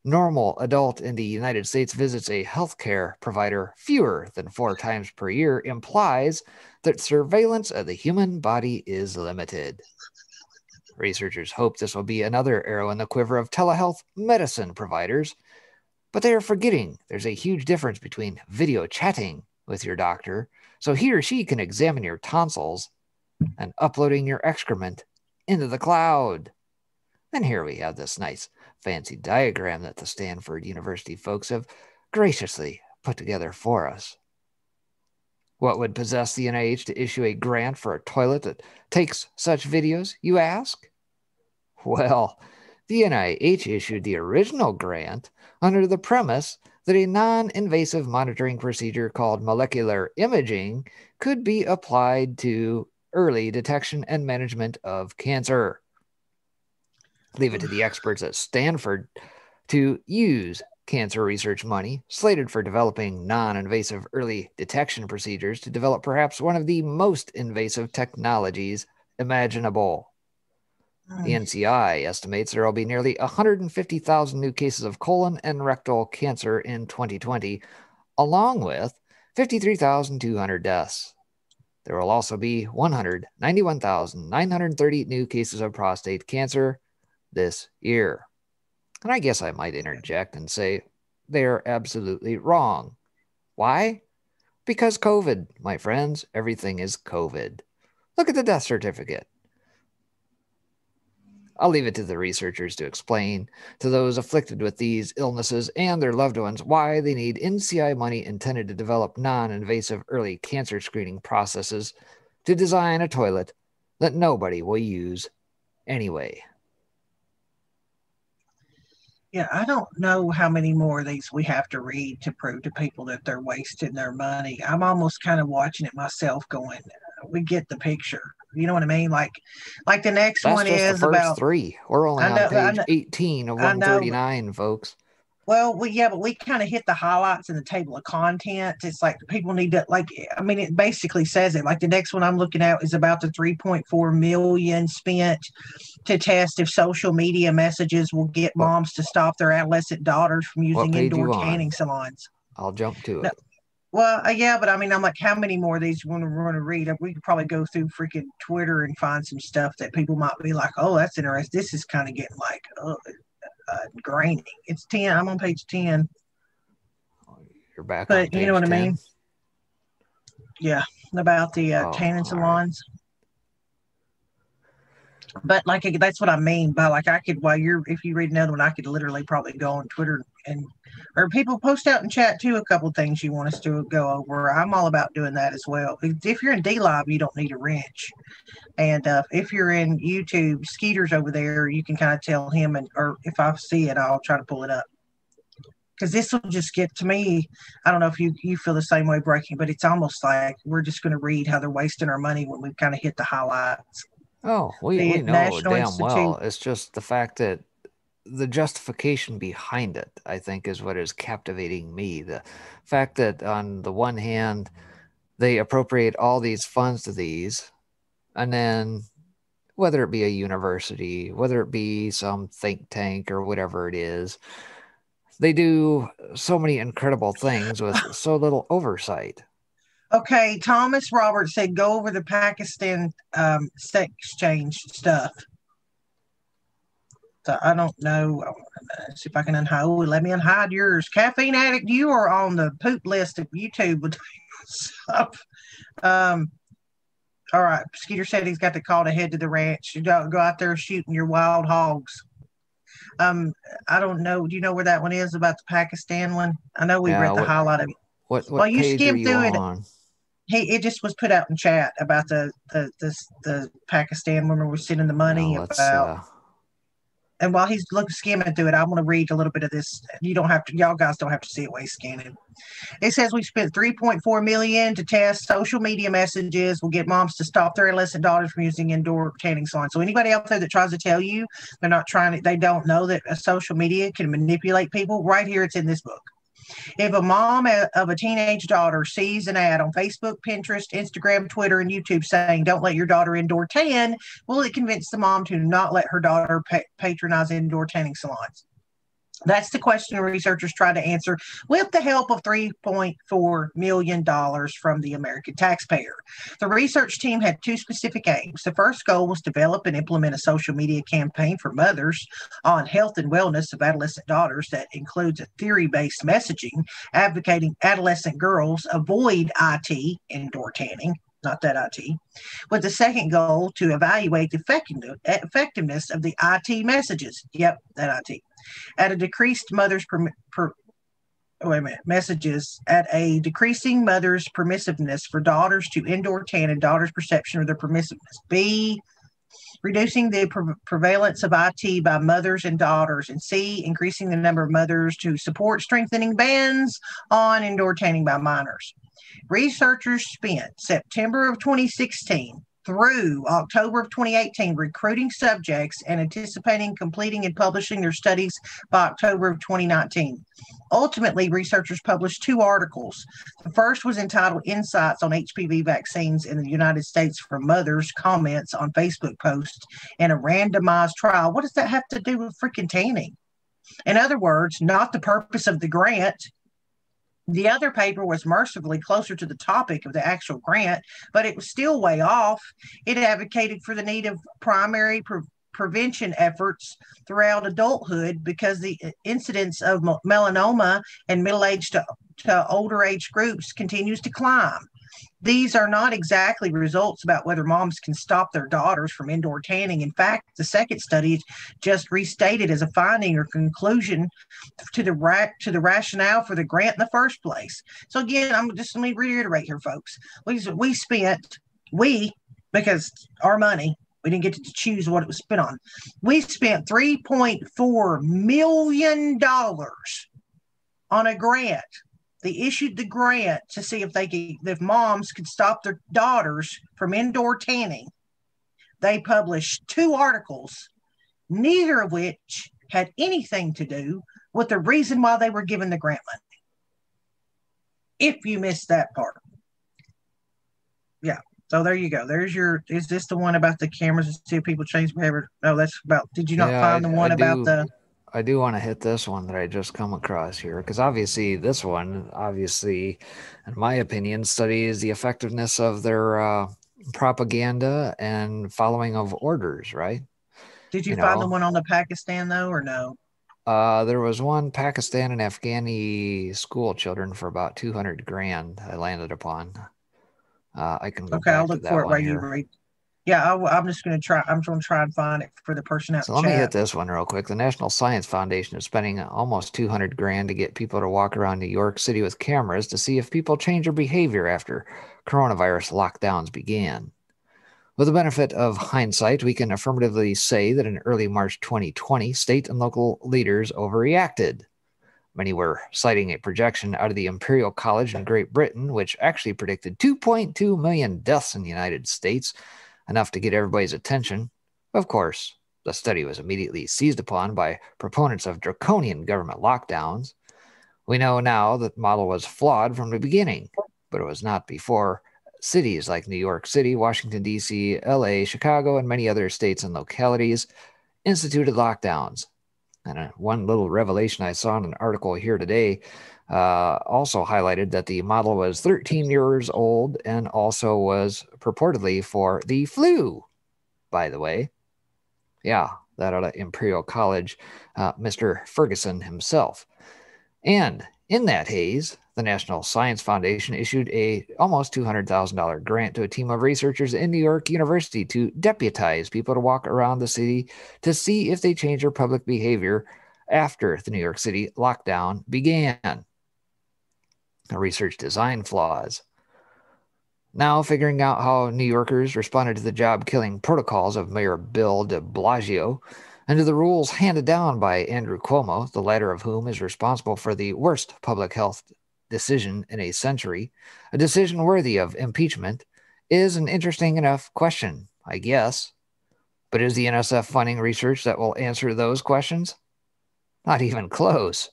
normal adult in the United States visits a healthcare provider fewer than 4 times per year implies that surveillance of the human body is limited. Researchers hope this will be another arrow in the quiver of telehealth medicine providers, but they are forgetting there's a huge difference between video chatting with your doctor so he or she can examine your tonsils and uploading your excrement into the cloud. And here we have this nice fancy diagram that the Stanford University folks have graciously put together for us. What would possess the NIH to issue a grant for a toilet that takes such videos, you ask? Well, the NIH issued the original grant under the premise that a non invasive monitoring procedure called molecular imaging could be applied to early detection and management of cancer. Leave it to the experts at Stanford to use cancer research money slated for developing non invasive early detection procedures to develop perhaps one of the most invasive technologies imaginable. The NCI estimates there will be nearly 150,000 new cases of colon and rectal cancer in 2020, along with 53,200 deaths. There will also be 191,930 new cases of prostate cancer this year. And I guess I might interject and say they are absolutely wrong. Why? Because COVID, my friends. Everything is COVID. Look at the death certificate. I'll leave it to the researchers to explain to those afflicted with these illnesses and their loved ones why they need NCI money intended to develop non-invasive early cancer screening processes to design a toilet that nobody will use anyway. Yeah, I don't know how many more of these we have to read to prove to people that they're wasting their money. I'm almost kind of watching it myself going, we get the picture. You know what I mean? Like the next That's one just the is first about, three. We're only I on know, I page know, 18 of I know, 139, folks. well, yeah, but we kind of hit the highlights in the table of content. It's like people need to I mean, it basically says it. Like the next one I'm looking at is about the 3.4 million spent to test if social media messages will get What moms to stop their adolescent daughters from what using page indoor you on? tanning salons. I'll jump to No, it. well, yeah, but I mean, I'm like, how many more of these want to read? We could probably go through freaking Twitter and find some stuff that people might be like, oh, that's interesting. This is kind of getting like, grainy. It's 10. I'm on page 10. You're back on But you know page what I mean? 10. Yeah, about the Oh, tanning all right. salons. But like that's what I mean by like I could while you're if you read another one, I could literally probably go on Twitter and or people post out in chat too a couple of things you want us to go over. I'm all about doing that as well. If you're in D Live, you don't need a wrench, and if you're in YouTube, Skeeter's over there. You can kind of tell him, and or if I see it, I'll try to pull it up. Because this will just get to me. I don't know if you feel the same way, Breaking, but it's almost like we're just going to read how they're wasting our money when we've kind of hit the highlights. Oh, we The know National damn Institute. well. It's just the fact that the justification behind it, I think, is what is captivating me. The fact that on the one hand, they appropriate all these funds to these, and then whether it be a university, whether it be some think tank or whatever it is, they do so many incredible things with so little oversight. Okay, Thomas Roberts said go over the Pakistan sex exchange stuff. So I don't know. See if I can unhide. Oh, let me unhide yours. Caffeine addict, you are on the poop list of YouTube with stuff. Um, all right. Skeeter said he's got the call to head to the ranch. You don't go out there shooting your wild hogs. I don't know. Do you know where that one is about the Pakistan one? I know we Yeah, read the highlight of it. Well, what you page are skimmed you through it. on? Hey, it just was put out in chat about the Pakistan woman was sending the Yeah, money let's about. And while he's skimming through it, I want to read a little bit of this. You don't have to. Y'all guys don't have to see it while he's scanning. It says we spent 3.4 million to test social media messages. We'll get moms to stop their adolescent daughters from using indoor tanning salons. So anybody out there that tries to tell you they're not trying to, they don't know that a social media can manipulate people. Right here, it's in this book. If a mom of a teenage daughter sees an ad on Facebook, Pinterest, Instagram, Twitter, and YouTube saying, don't let your daughter indoor tan, will it convince the mom to not let her daughter patronize indoor tanning salons? That's the question researchers tried to answer with the help of $3.4 million from the American taxpayer. The research team had two specific aims. The first goal was to develop and implement a social media campaign for mothers on health and wellness of adolescent daughters that includes a theory-based messaging advocating adolescent girls avoid IT, indoor tanning, not that IT, with the second goal to evaluate the effectiveness of the IT messages. Yep, that IT. At a decreased messages at a decreasing mother's permissiveness for daughters to indoor tan and daughters' perception of their permissiveness. B, reducing the prevalence of IT by mothers and daughters. And C, increasing the number of mothers to support strengthening bans on indoor tanning by minors. Researchers spent September of 2016 through October of 2018 recruiting subjects and anticipating completing and publishing their studies by October of 2019. Ultimately, researchers published two articles. The first was entitled Insights on HPV Vaccines in the United States from Mothers' Comments on Facebook Posts in a Randomized Trial. What does that have to do with freaking tanning? In other words, not the purpose of the grant. The other paper was mercifully closer to the topic of the actual grant, but it was still way off. It advocated for the need of primary prevention efforts throughout adulthood because the incidence of melanoma in middle-aged to older age groups continues to climb. These are not exactly results about whether moms can stop their daughters from indoor tanning. In fact, the second study is just restated as a finding or conclusion to the rationale for the grant in the first place. So again, let me reiterate here, folks. Because our money, we didn't get to choose what it was spent on. We spent $3.4 million on a grant. They issued the grant to see if moms could stop their daughters from indoor tanning. They published two articles, neither of which had anything to do with the reason why they were given the grant money. If you missed that part. Yeah. So there you go. Is this the one about the cameras to see if people change behavior? No, that's about, did you not find the one about the... I do want to hit this one that I just come across here, because obviously this one, in my opinion, studies the effectiveness of their propaganda and following of orders, right? Did you find the one on the Pakistan, though, or no? There was one Pakistan and Afghani school children for about 200 grand I landed upon. I can go back I'll look to that for it one while here. you read. Yeah, I'm just going to try. I'm going to try and find it for the person out. So let me hit this one real quick. The National Science Foundation is spending almost 200 grand to get people to walk around New York City with cameras to see if people change their behavior after coronavirus lockdowns began. With the benefit of hindsight, we can affirmatively say that in early March 2020, state and local leaders overreacted. Many were citing a projection out of the Imperial College in Great Britain, which actually predicted 2.2 million deaths in the United States, enough to get everybody's attention. Of course, the study was immediately seized upon by proponents of draconian government lockdowns. We know now that the model was flawed from the beginning, but it was not before cities like New York City, Washington, D.C., L.A., Chicago, and many other states and localities instituted lockdowns. And one little revelation I saw in an article here today also highlighted that the model was 13 years old and also was purportedly for the flu, by the way. Yeah, that out of Imperial College, Mr. Ferguson himself. And in that haze, The National Science Foundation issued a almost $200,000 grant to a team of researchers in New York University to deputize people to walk around the city to see if they change their public behavior after the New York City lockdown began. The research design flaws. Now, figuring out how New Yorkers responded to the job-killing protocols of Mayor Bill de Blasio and to the rules handed down by Andrew Cuomo, the latter of whom is responsible for the worst public health decision in a century, a decision worthy of impeachment, is an interesting enough question, I guess. But is the NSF funding research that will answer those questions? Not even close.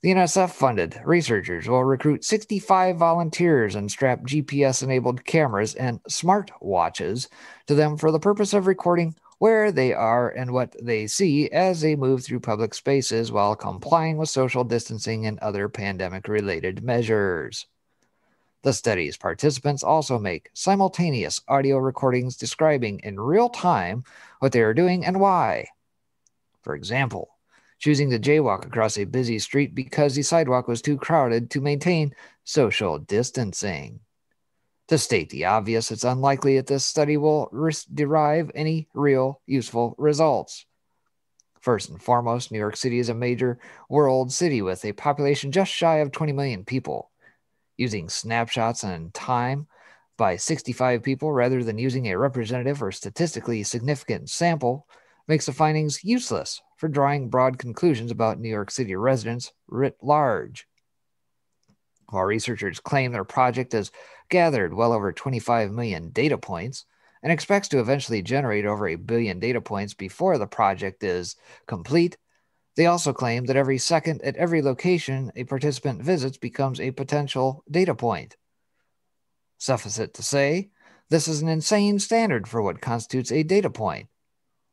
The NSF-funded researchers will recruit 65 volunteers and strap GPS-enabled cameras and smartwatches to them for the purpose of recording where they are and what they see as they move through public spaces while complying with social distancing and other pandemic-related measures. The study's participants also make simultaneous audio recordings describing in real time what they are doing and why. For example, choosing to jaywalk across a busy street because the sidewalk was too crowded to maintain social distancing. To state the obvious, it's unlikely that this study will derive any real useful results. First and foremost, New York City is a major world city with a population just shy of 20 million people. Using snapshots in time by 65 people rather than using a representative or statistically significant sample makes the findings useless for drawing broad conclusions about New York City residents writ large. While researchers claim their project has gathered well over 25 million data points and expects to eventually generate over 1 billion data points before the project is complete, they also claim that every second at every location a participant visits becomes a potential data point. Suffice it to say, this is an insane standard for what constitutes a data point.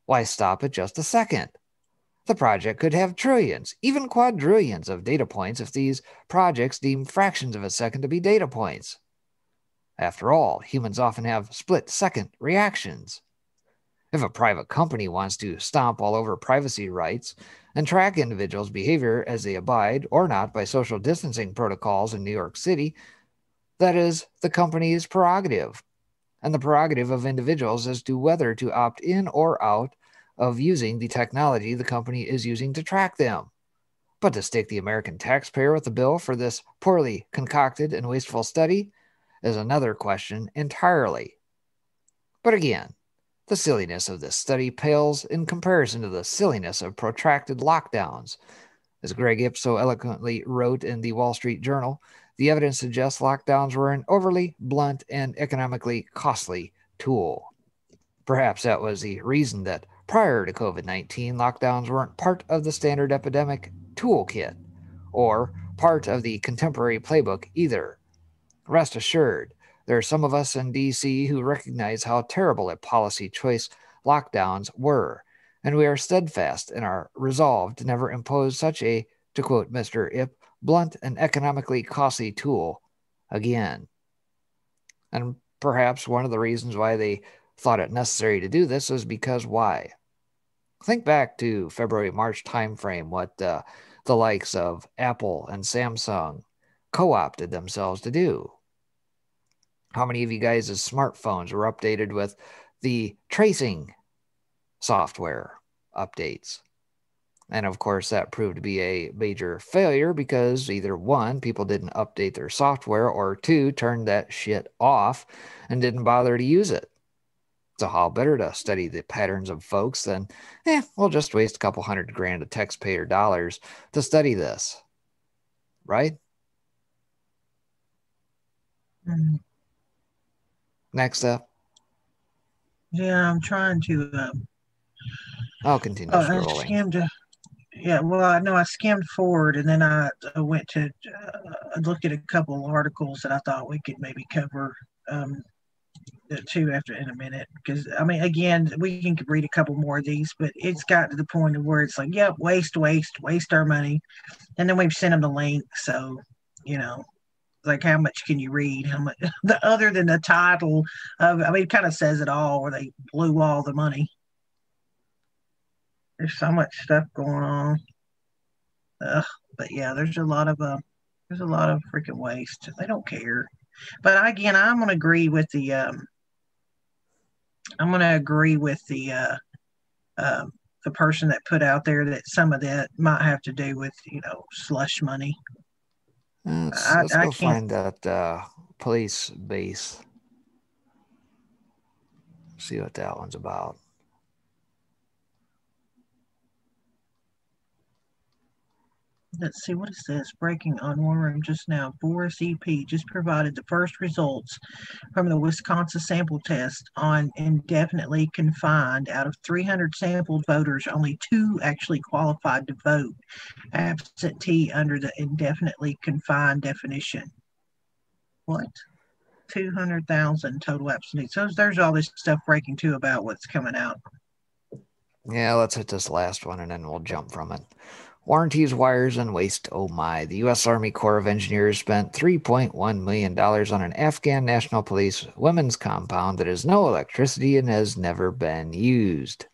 Why stop at just a second? The project could have trillions, even quadrillions of data points if these projects deem fractions of a second to be data points. After all, humans often have split-second reactions. If a private company wants to stomp all over privacy rights and track individuals' behavior as they abide or not by social distancing protocols in New York City, that is the company's prerogative, and the prerogative of individuals as to whether to opt in or out of using the technology the company is using to track them. But to stick the American taxpayer with the bill for this poorly concocted and wasteful study is another question entirely. But again, the silliness of this study pales in comparison to the silliness of protracted lockdowns. As Greg Ip so eloquently wrote in the Wall Street Journal, the evidence suggests lockdowns were an overly blunt and economically costly tool. Perhaps that was the reason that prior to COVID-19, lockdowns weren't part of the standard epidemic toolkit, or part of the contemporary playbook either. Rest assured, there are some of us in D.C. who recognize how terrible a policy choice lockdowns were, and we are steadfast in our resolve to never impose such a, to quote Mr. Ip, blunt and economically costly tool again. And perhaps one of the reasons why they thought it necessary to do this is because why? Think back to February-March timeframe, what the likes of Apple and Samsung co-opted themselves to do. How many of you guys' smartphones were updated with the tracing software updates? And of course, that proved to be a major failure because either one, people didn't update their software, or two, turned that shit off and didn't bother to use it. So how better to study the patterns of folks than, we'll just waste a couple $100,000 of taxpayer dollars to study this, right? Mm. Next up. Yeah, I'm trying to. I'll continue I scrolling. skimmed. Yeah, well, I know I skimmed forward, and then I went to looked at a couple of articles that I thought we could maybe cover too after in a minute. Because I mean, again, we can read a couple more of these, but it's got to the point of where it's like, yep, waste our money, and then we've sent them the link. So, you know, like how much can you read? How much the other than the title of? I mean, it kind of says it all. Where they blew all the money. There's so much stuff going on. But yeah, there's a lot of There's a lot of freaking waste. They don't care. But again, I'm going to agree with the. I'm going to agree with the person that put out there that some of that might have to do with slush money. Let's I go can't. find that police base. See what that one's about. Let's see, what is this? Breaking on War Room just now. Boris EP just provided the first results from the Wisconsin sample test on indefinitely confined. Out of 300 sampled voters, only 2 actually qualified to vote absentee under the indefinitely confined definition. What? 200,000 total absentees. So there's all this stuff breaking too about what's coming out. Yeah, let's hit this last one and then we'll jump from it. Warranties, wires, and waste. Oh my. The U.S. Army Corps of Engineers spent $3.1 million on an Afghan National Police women's compound that has no electricity and has never been used.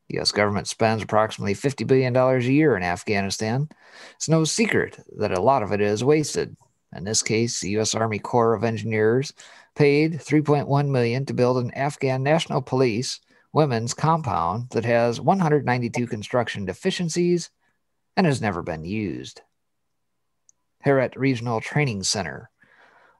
The U.S. government spends approximately $50 billion a year in Afghanistan. It's no secret that a lot of it is wasted. In this case, the U.S. Army Corps of Engineers paid $3.1 million to build an Afghan National Police women's compound that has 192 construction deficiencies and has never been used. Herat Regional Training Center.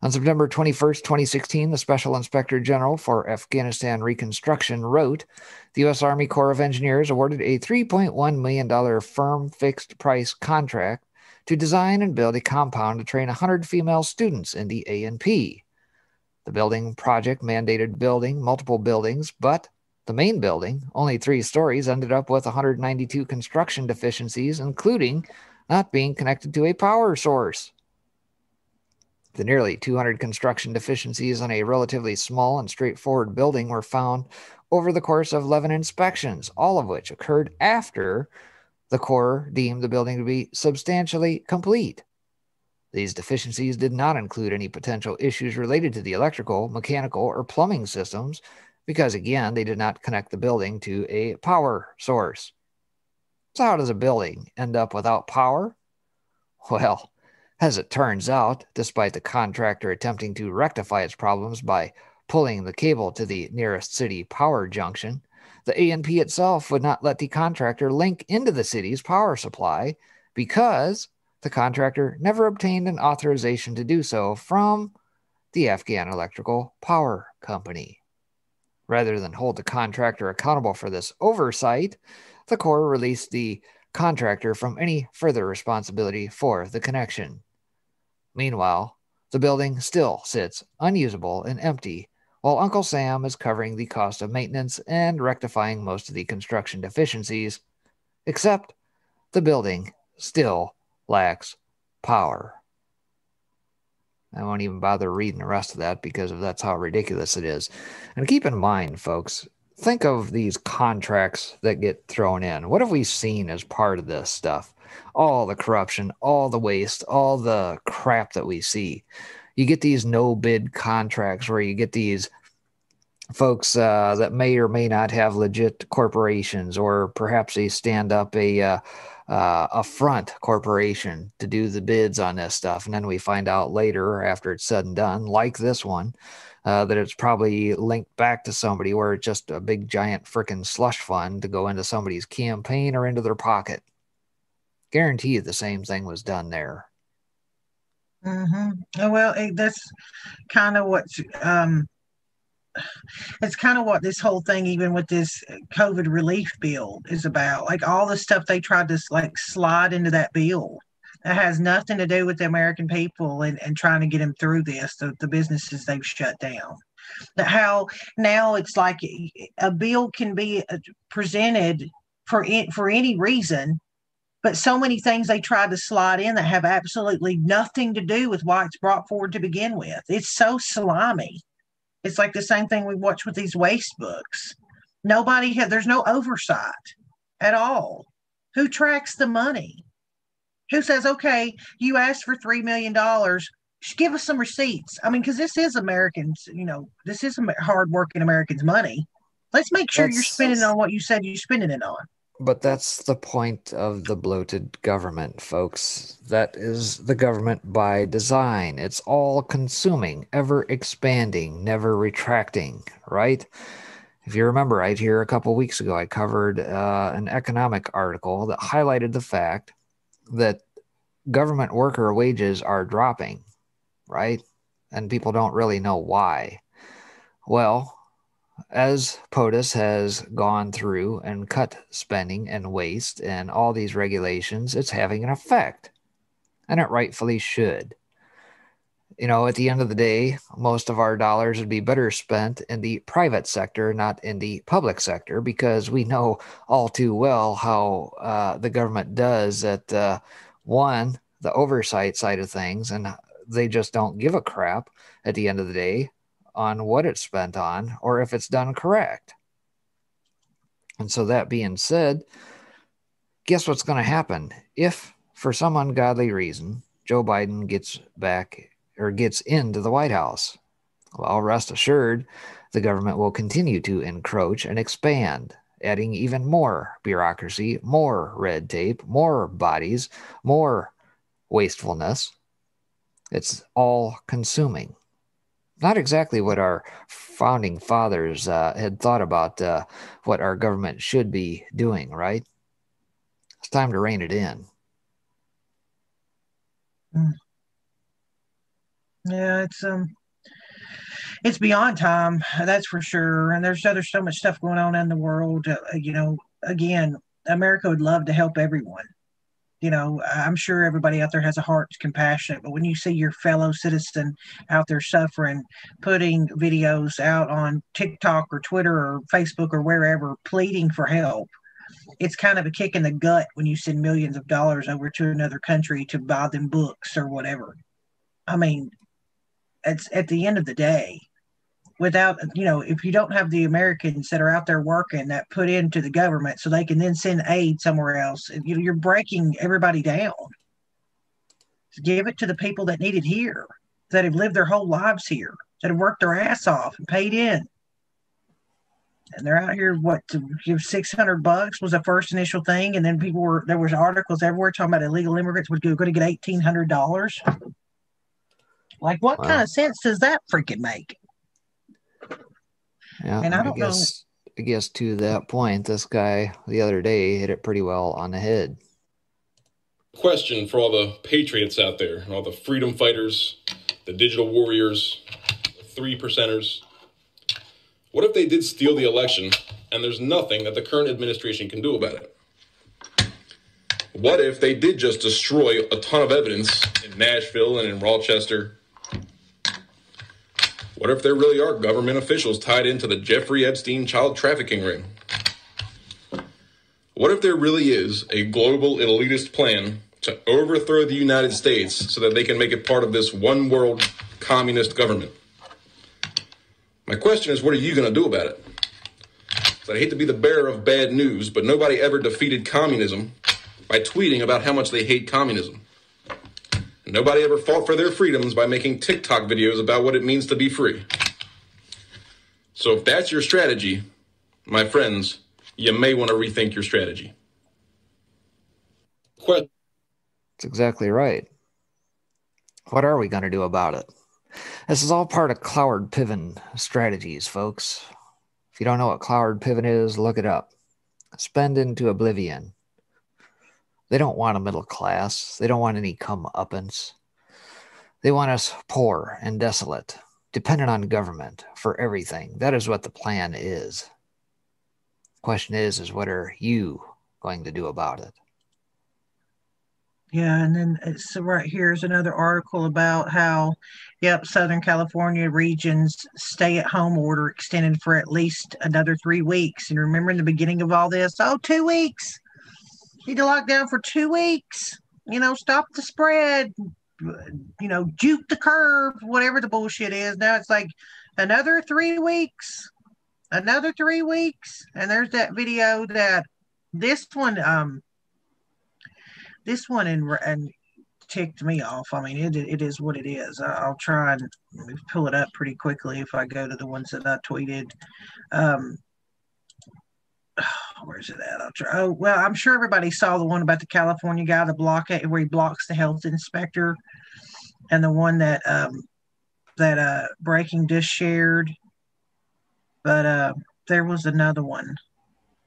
On September 21st, 2016, the Special Inspector General for Afghanistan Reconstruction wrote, the U.S. Army Corps of Engineers awarded a $3.1 million firm fixed price contract to design and build a compound to train 100 female students in the A&P. The building project mandated building multiple buildings, but the main building, only 3 stories, ended up with 192 construction deficiencies, including not being connected to a power source. The nearly 200 construction deficiencies on a relatively small and straightforward building were found over the course of 11 inspections, all of which occurred after the Corps deemed the building to be substantially complete. These deficiencies did not include any potential issues related to the electrical, mechanical, or plumbing systems because, again, they did not connect the building to a power source. So how does a building end up without power? Well, as it turns out, despite the contractor attempting to rectify its problems by pulling the cable to the nearest city power junction, the A&P itself would not let the contractor link into the city's power supply because the contractor never obtained an authorization to do so from the Afghan Electrical Power Company. Rather than hold the contractor accountable for this oversight, the Corps released the contractor from any further responsibility for the connection. Meanwhile, the building still sits unusable and empty, while Uncle Sam is covering the cost of maintenance and rectifying most of the construction deficiencies, except the building still lacks power. I won't even bother reading the rest of that because that's how ridiculous it is. And keep in mind, folks, think of these contracts that get thrown in. What have we seen as part of this stuff? All the corruption, all the waste, all the crap that we see. You get these no-bid contracts where you get these folks that may or may not have legit corporations, or perhaps they stand up a front corporation to do the bids on this stuff. And then we find out later, after it's said and done, like this one, that it's probably linked back to somebody where it's just a big giant freaking slush fund to go into somebody's campaign or into their pocket. Guarantee you the same thing was done there. Mm-hmm. Well, that's kind of what's it's kind of what this whole thing, even with this COVID relief bill, is about. Like all the stuff they tried to like slide into that bill that has nothing to do with the American people and trying to get them through this, the businesses they've shut down. That how now it's like a bill can be presented for any reason, but so many things they tried to slide in that have absolutely nothing to do with why it's brought forward to begin with. It's so slimy. It's like the same thing we watch with these waste books. There's no oversight at all. Who tracks the money? Who says, okay, you asked for $3 million, give us some receipts? I mean, because this is Americans, this is hardworking Americans' money. Let's make sure you're spending it on what you said you're spending it on. But that's the point of the bloated government, folks. That is the government by design. It's all consuming, ever expanding, never retracting, right? If you remember right here, a couple weeks ago, I covered an economic article that highlighted the fact that government worker wages are dropping, right? And people don't really know why. Well, as POTUS has gone through and cut spending and waste and all these regulations, it's having an effect, and it rightfully should. At the end of the day, most of our dollars would be better spent in the private sector, not in the public sector, because we know all too well how the government does at one, the oversight side of things, and they just don't give a crap at the end of the day on what it's spent on or if it's done correct. And so that being said, guess what's going to happen if, for some ungodly reason, Joe Biden gets back or gets into the White House? Well, rest assured, the government will continue to encroach and expand, adding even more bureaucracy, more red tape, more bodies, more wastefulness. It's all consuming. Not exactly what our founding fathers had thought about what our government should be doing, right? It's time to rein it in. Yeah, it's beyond time, that's for sure. And there's so much stuff going on in the world. Again, America would love to help everyone. I'm sure everybody out there has a heart that's compassionate, but when you see your fellow citizen out there suffering, putting videos out on TikTok or Twitter or Facebook or wherever, pleading for help, it's kind of a kick in the gut when you send millions of dollars over to another country to buy them books or whatever. I mean, it's at the end of the day, without, if you don't have the Americans that are out there working that put into the government so they can then send aid somewhere else, you're breaking everybody down. Give it to the people that need it here, that have lived their whole lives here, that have worked their ass off and paid in. And they're out here, to give $600 was the first initial thing. And then there was articles everywhere talking about illegal immigrants would going to get $1,800. Like, what kind of sense does that freaking make? Yeah, and I guess to that point, this guy the other day hit it pretty well on the head. Question for all the patriots out there, and all the freedom fighters, the digital warriors, the 3%ers. What if they did steal the election and there's nothing that the current administration can do about it? What if they did just destroy a ton of evidence in Nashville and in Rochester? What if there really are government officials tied into the Jeffrey Epstein child trafficking ring? What if there really is a global elitist plan to overthrow the United States so that they can make it part of this one world communist government? My question is, what are you going to do about it? I hate to be the bearer of bad news, but nobody ever defeated communism by tweeting about how much they hate communism. And nobody ever fought for their freedoms by making TikTok videos about what it means to be free. So if that's your strategy, my friends, you may want to rethink your strategy. That's exactly right. What are we going to do about it? This is all part of Cloward Piven strategies, folks. If you don't know what Cloward Piven is, look it up. Spend into oblivion. They don't want a middle class. They don't want any comeuppance. They want us poor and desolate, dependent on government for everything. That is what the plan is. Question is what are you going to do about it? Yeah, and then so right here's another article about how, Southern California region's stay-at-home order extended for at least another 3 weeks. And remember in the beginning of all this, 2 weeks. Need to lock down for 2 weeks. Stop the spread. Juke the curve, whatever the bullshit is. Now it's like another 3 weeks. Another 3 weeks. And there's that video that this one and ticked me off. I mean, it is what it is. I'll try and pull it up pretty quickly if I go to the ones that I tweeted. where's it at? I'll try. Oh, well, I'm sure everybody saw the one about the California guy, the block where he blocks the health inspector, and the one that Breaking just shared. But there was another one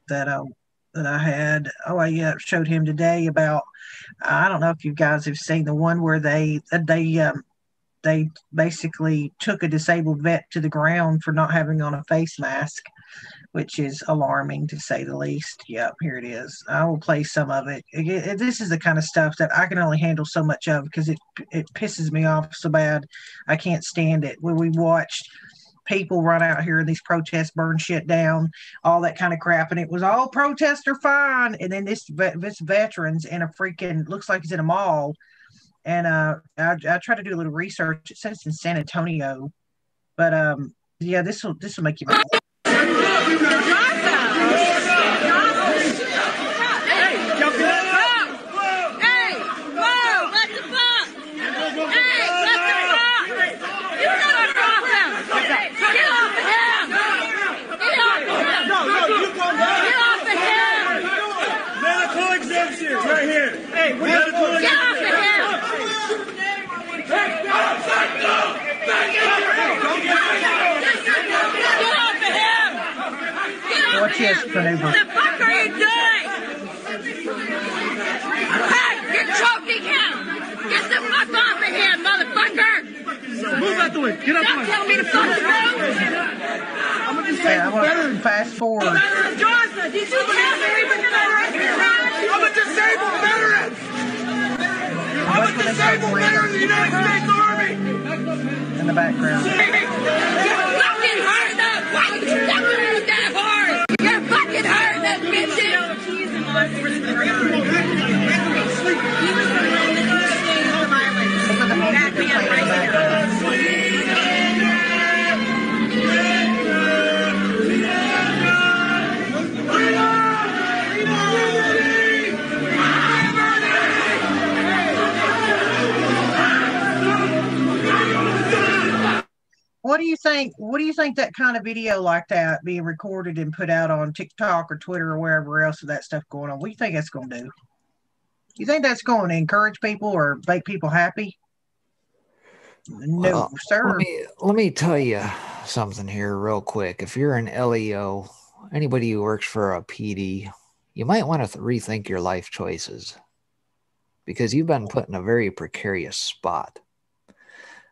that I had. Oh, I showed him today about. I don't know if you guys have seen the one where they basically took a disabled vet to the ground for not having on a face mask, which is alarming to say the least. Yep, here it is. I will play some of it. This is the kind of stuff that I can only handle so much of because it pisses me off so bad. I can't stand it. When we watched people run out here and these protests burn shit down, all that kind of crap, and it was all protests are fine, and then this veterans in a freaking looks like he's in a mall, and I tried to do a little research. It says it's in San Antonio, but yeah, this will make you mad. Right here. Hey, we're get off of him! Get off of him! Watch this maneuver. What the fuck are you doing? Hey, you're choking him! Get the fuck off of him, motherfucker! Move out the way. Get out the way. Don't tell me to fuck move! I'm a disabled veteran. Fast forward. Johnson, did you tell me we were going to arrest you? I'm a disabled veteran! I'm a disabled veteran of the United States Army! In the background. You're fucking hurting us! Why would you fucking move that hard? You're fucking hurting us, bitches! He was the one that sustained the violence. That man right there. What do you think? What do you think that kind of video like that being recorded and put out on TikTok or Twitter or wherever else with that stuff going on? What do you think that's going to do? You think that's going to encourage people or make people happy? No, sir. Let me tell you something here real quick. If you're an LEO, anybody who works for a PD, you might want to rethink your life choices because you've been put in a very precarious spot.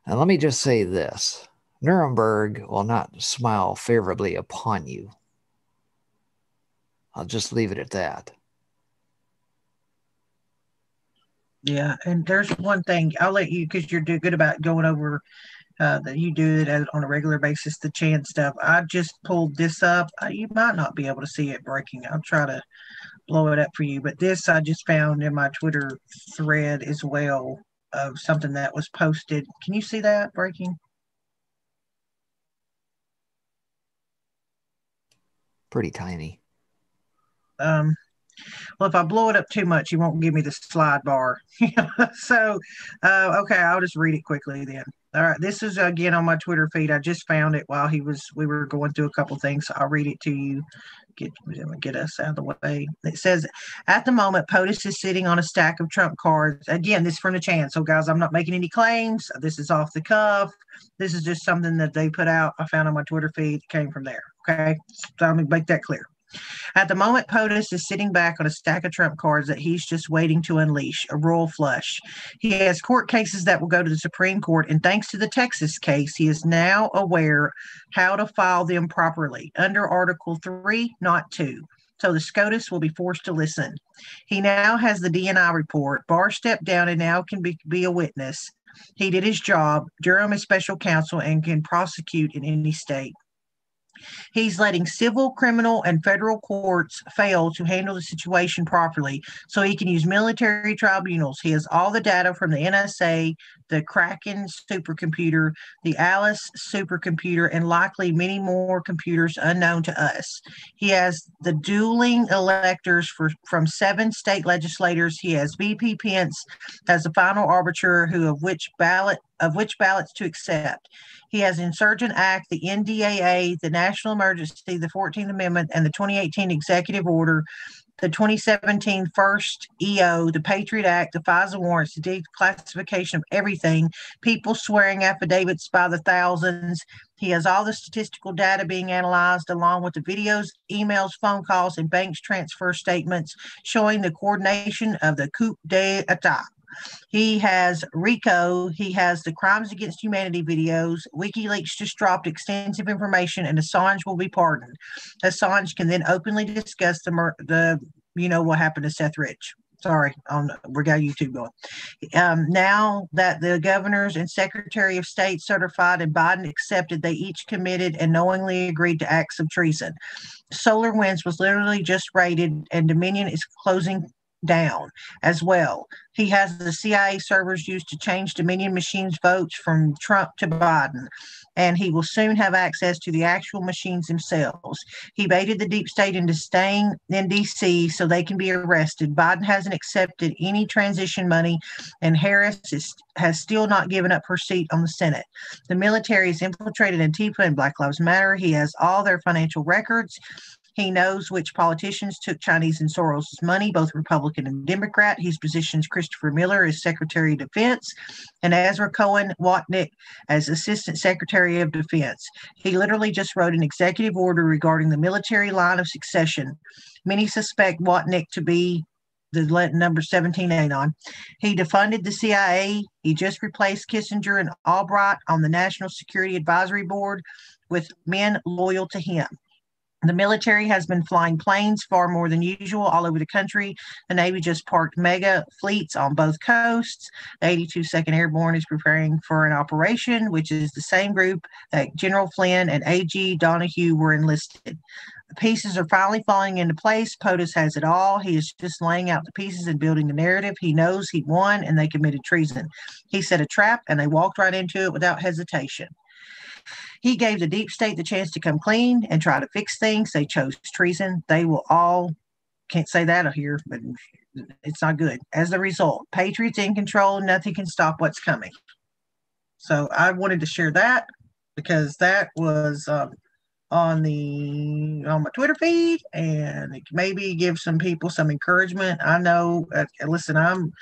And let me just say this. Nuremberg will not smile favorably upon you. I'll just leave it at that. Yeah, and there's one thing I'll let you, because you're good about going over that you do it on a regular basis, the chant stuff. I just pulled this up. You might not be able to see it breaking. I'll try to blow it up for you. But this I just found in my Twitter thread as well of something that was posted. Can you see that breaking? Pretty tiny. Well, if I blow it up too much, you won't give me the slide bar. So, okay, I'll just read it quickly then. All right, this is again on my Twitter feed. I just found it while we were going through a couple things. So I'll read it to you. Get us out of the way. It says, at the moment, POTUS is sitting on a stack of Trump cards. Again, this is from the chant. So, guys, I'm not making any claims. This is off the cuff. This is just something that they put out. I found on my Twitter feed. It came from there. Okay, so I'm going to make that clear. At the moment, POTUS is sitting back on a stack of Trump cards that he's just waiting to unleash, a royal flush. He has court cases that will go to the Supreme Court, and thanks to the Texas case, he is now aware how to file them properly under Article 3, not 2. So the SCOTUS will be forced to listen. He now has the DNI report. Barr stepped down and now can be a witness. He did his job. Durham is special counsel and can prosecute in any state. He's letting civil, criminal, and federal courts fail to handle the situation properly so he can use military tribunals. He has all the data from the NSA, the Kraken supercomputer, the Alice supercomputer, and likely many more computers unknown to us. He has the dueling electors from 7 state legislators. He has VP Pence as the final arbiter of which ballot of which ballots to accept. He has Insurgent Act, the NDAA, the National Emergency, the 14th Amendment, and the 2018 Executive Order, the 2017 First EO, the Patriot Act, the FISA warrants, the declassification of everything, people swearing affidavits by the thousands. He has all the statistical data being analyzed, along with the videos, emails, phone calls, and bank transfer statements showing the coordination of the coup d'etat. He has RICO. He has the Crimes Against Humanity videos. WikiLeaks just dropped extensive information, and Assange will be pardoned. Assange can then openly discuss the what happened to Seth Rich. Sorry, we got YouTube going. Now that the governors and Secretary of State certified and Biden accepted, they each committed and knowingly agreed to acts of treason. SolarWinds was literally just raided, and Dominion is closing down as well. He has the CIA servers used to change Dominion machines' votes from Trump to Biden, and he will soon have access to the actual machines themselves. He baited the deep state into staying in D.C. so they can be arrested. Biden hasn't accepted any transition money, and Harris has still not given up her seat on the Senate. The military has infiltrated Antifa and Black Lives Matter. He has all their financial records. He knows which politicians took Chinese and Soros' money, both Republican and Democrat. He's positions Christopher Miller as Secretary of Defense and Ezra Cohen Watnick as Assistant Secretary of Defense. He literally just wrote an executive order regarding the military line of succession. Many suspect Watnick to be the number 17 anon. He defunded the CIA. He just replaced Kissinger and Albright on the National Security Advisory Board with men loyal to him. The military has been flying planes far more than usual all over the country. The Navy just parked mega fleets on both coasts. The 82nd Airborne is preparing for an operation, which is the same group that General Flynn and A.G. Donahue were enlisted. The pieces are finally falling into place. POTUS has it all. He is just laying out the pieces and building the narrative. He knows he won and they committed treason. He set a trap and they walked right into it without hesitation. He gave the deep state the chance to come clean and try to fix things. They chose treason. They will all, can't say that here, but it's not good. As a result, Patriots in control, nothing can stop what's coming. So I wanted to share that because that was on my Twitter feed, and it maybe give some people some encouragement. I know, listen, I'm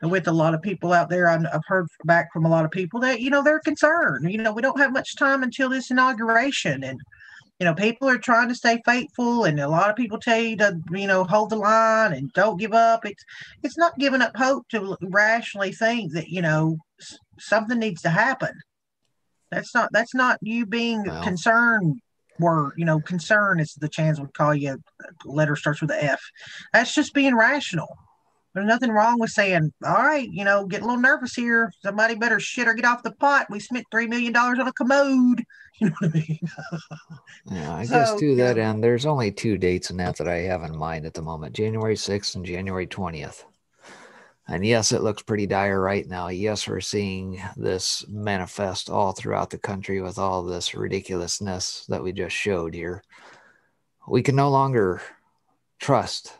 with a lot of people out there. I've heard back from a lot of people that, they're concerned. We don't have much time until this inauguration, and, people are trying to stay faithful, and a lot of people tell you to, hold the line and don't give up. It's not giving up hope to rationally think that, something needs to happen. That's not you being concerned. Word, concern is the chance would call you. A letter starts with an F. That's just being rational. There's nothing wrong with saying, all right, get a little nervous here. Somebody better shit or get off the pot. We spent $3 million on a commode. You know what I mean? Yeah, I guess to that end, there's only two dates in that I have in mind at the moment, January 6th and January 20th. And yes, it looks pretty dire right now. Yes, we're seeing this manifest all throughout the country with all this ridiculousness that we just showed here. We can no longer trust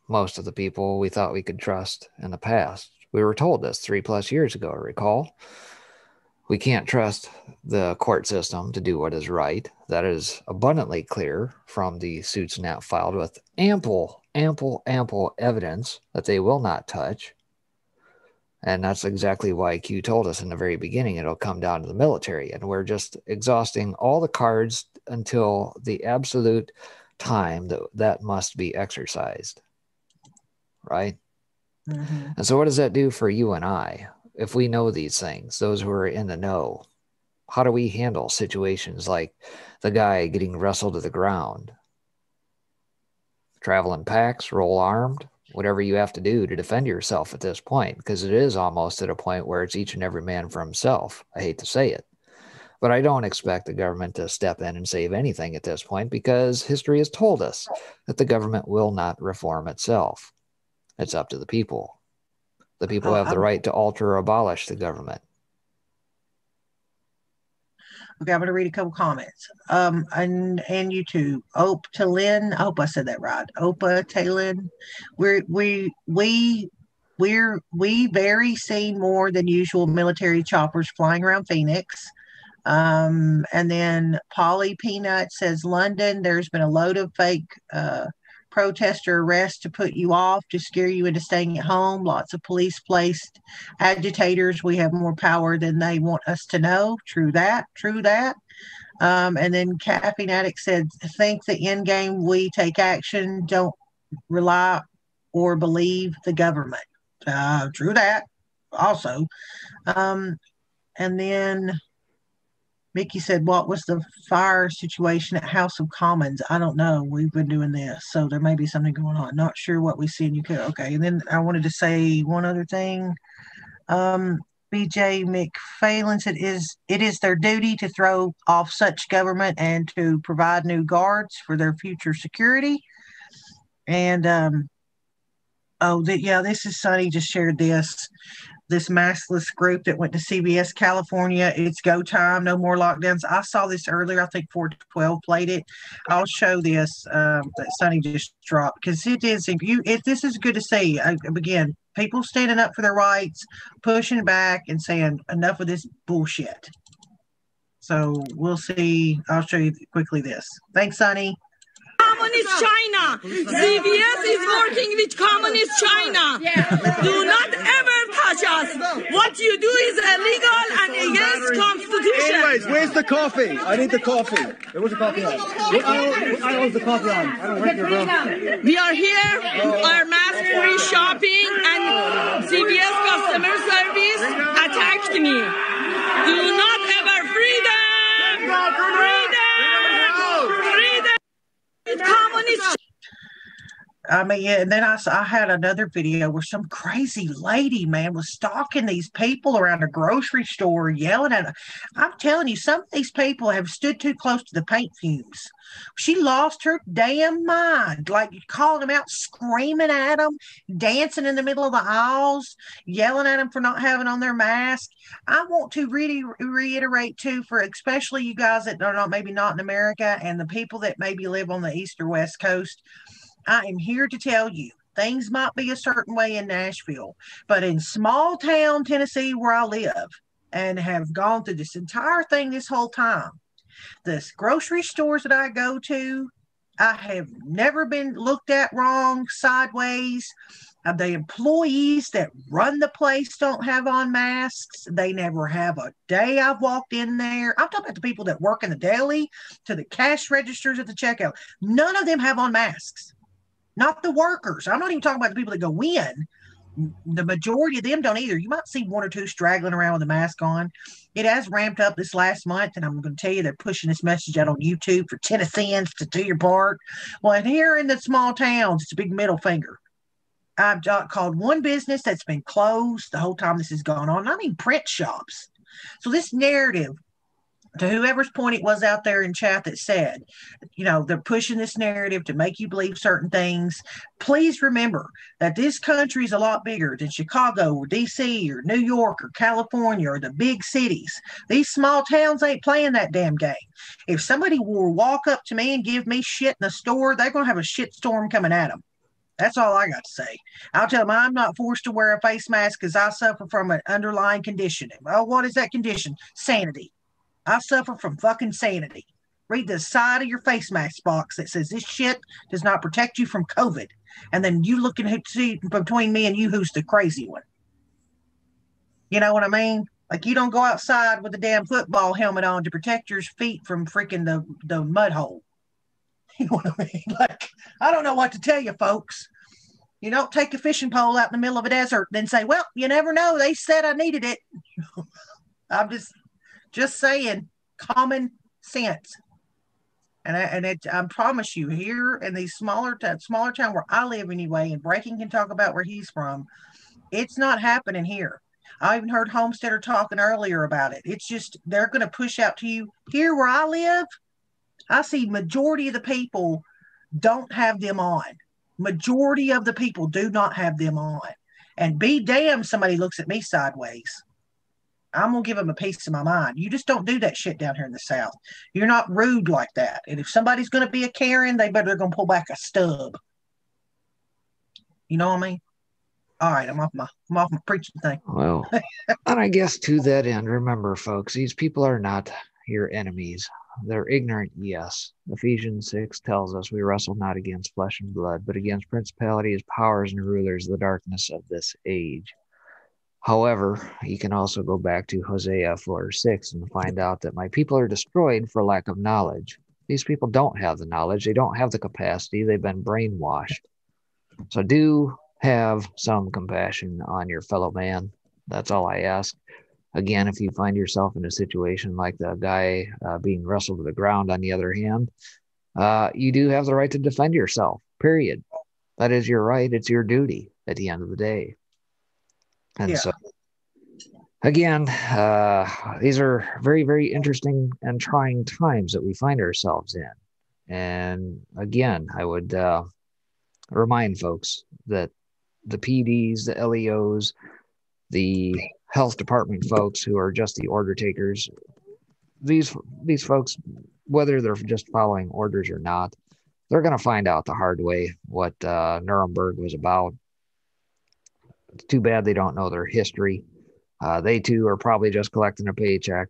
most of the people we thought we could trust in the past. We were told this 3+ years ago, recall. We can't trust the court system to do what is right. That is abundantly clear from the suits now filed with ample evidence that they will not touch. And that's exactly why Q told us in the very beginning it'll come down to the military. And we're just exhausting all the cards until the absolute time that must be exercised. Right? Mm-hmm. And so what does that do for you and I? If we know these things, those who are in the know, how do we handle situations like the guy getting wrestled to the ground? Travel in packs, roll armed, whatever you have to do to defend yourself at this point, because it is almost at a point where it's each and every man for himself. I hate to say it, but I don't expect the government to step in and save anything at this point, because history has told us that the government will not reform itself. It's up to the people. The people have the right to alter or abolish the government. Okay, I'm going to read a couple comments. And YouTube, Ope Talin, I hope I said that right. Opa Talin, we we very see more than usual military choppers flying around Phoenix. And then Polly Peanut says, London, there's been a load of fake protester arrests to put you off, to scare you into staying at home. Lots of police placed agitators. We have more power than they want us to know. True that. True that. And then Caffeine Addict said, think the end game, we take action, don't rely or believe the government. True that. Also. And then Mickey said, what was the fire situation at House of Commons? I don't know. We've been doing this, so there may be something going on. Not sure what we see in UK. Okay, and then I wanted to say one other thing. BJ McPhalen said, it is their duty to throw off such government and to provide new guards for their future security. And, this is Sonny just shared this maskless group that went to CBS California. It's go time, no more lockdowns. I saw this earlier. I think 412 played it. I'll show this that Sonny just dropped because it is. This is good to see. Again, people standing up for their rights, pushing back, and saying enough of this bullshit. So we'll see. I'll show you quickly this. Thanks, Sonny. Communist China. CBS is working with Communist China. Do not ever touch us. What you do is illegal and against Constitution. Anyways, where's the coffee? I need the coffee. There was a coffee on. I owns the coffee on. I don't work here, bro. We are here, our mask-free shopping, and CBS customer service attacked me. Do not ever freedom! Communist. I mean, yeah, and then I had another video where some crazy lady, man, was stalking these people around a grocery store, yelling at them. I'm telling you, some of these people have stood too close to the paint fumes. She lost her damn mind, like calling them out, screaming at them, dancing in the middle of the aisles, yelling at them for not having on their mask. I want to really reiterate, too, for especially you guys that are maybe not in America and the people that maybe live on the East or West Coast, I am here to tell you, things might be a certain way in Nashville, but in small town Tennessee where I live and have gone through this entire thing this whole time, the grocery stores that I go to, I have never been looked at wrong, sideways. The employees that run the place don't have on masks. They never have a day I've walked in there. I'm talking about the people that work in the deli to the cash registers at the checkout. None of them have on masks. Not the workers. I'm not even talking about the people that go in. The majority of them don't either. You might see one or two straggling around with a mask on. It has ramped up this last month, and I'm going to tell you they're pushing this message out on YouTube for Tennesseans to do your part. Well, and here in the small towns, it's a big middle finger. I've called one business that's been closed the whole time this has gone on. I mean, print shops. So this narrative, to whoever's point it was out there in chat that said, they're pushing this narrative to make you believe certain things. Please remember that this country is a lot bigger than Chicago or DC or New York or California or the big cities. These small towns ain't playing that damn game. If somebody will walk up to me and give me shit in the store, they're going to have a shit storm coming at them. That's all I got to say. I'll tell them I'm not forced to wear a face mask because I suffer from an underlying condition. Oh, what is that condition? Sanity. I suffer from fucking sanity. Read the side of your face mask box that says this shit does not protect you from COVID. And then you look and see between me and you who's the crazy one. You know what I mean? Like you don't go outside with a damn football helmet on to protect your feet from freaking the mud hole. You know what I mean? Like, I don't know what to tell you, folks. You don't take a fishing pole out in the middle of a desert and then say, well, you never know. They said I needed it. I'm just saying common sense. And I promise you, here in these smaller town where I live anyway, and Breaking can talk about where he's from, it's not happening here. I even heard Homesteader talking earlier about it. It's just they're going to push out to you. Here where I live, I see majority of the people don't have them on. Majority of the people do not have them on. And be damned somebody looks at me sideways. I'm going to give them a piece of my mind. You just don't do that shit down here in the South. You're not rude like that. And if somebody's going to be a Karen, they're going to pull back a stub. You know what I mean? All right, I'm off my preaching thing. Well, and I guess to that end, remember, folks, these people are not your enemies. They're ignorant, yes. Ephesians 6 tells us we wrestle not against flesh and blood, but against principalities, powers, and rulers of the darkness of this age. However, you can also go back to Hosea 4:6 and find out that my people are destroyed for lack of knowledge. These people don't have the knowledge. They don't have the capacity. They've been brainwashed. So do have some compassion on your fellow man. That's all I ask. Again, if you find yourself in a situation like the guy being wrestled to the ground, on the other hand, you do have the right to defend yourself, period. That is your right. It's your duty at the end of the day. And so, again, these are very, very interesting and trying times that we find ourselves in. And again, I would remind folks that the PDs, the LEOs, the health department folks who are just the order takers, these folks, whether they're just following orders or not, they're going to find out the hard way what Nuremberg was about. It's too bad they don't know their history. They too are probably just collecting a paycheck,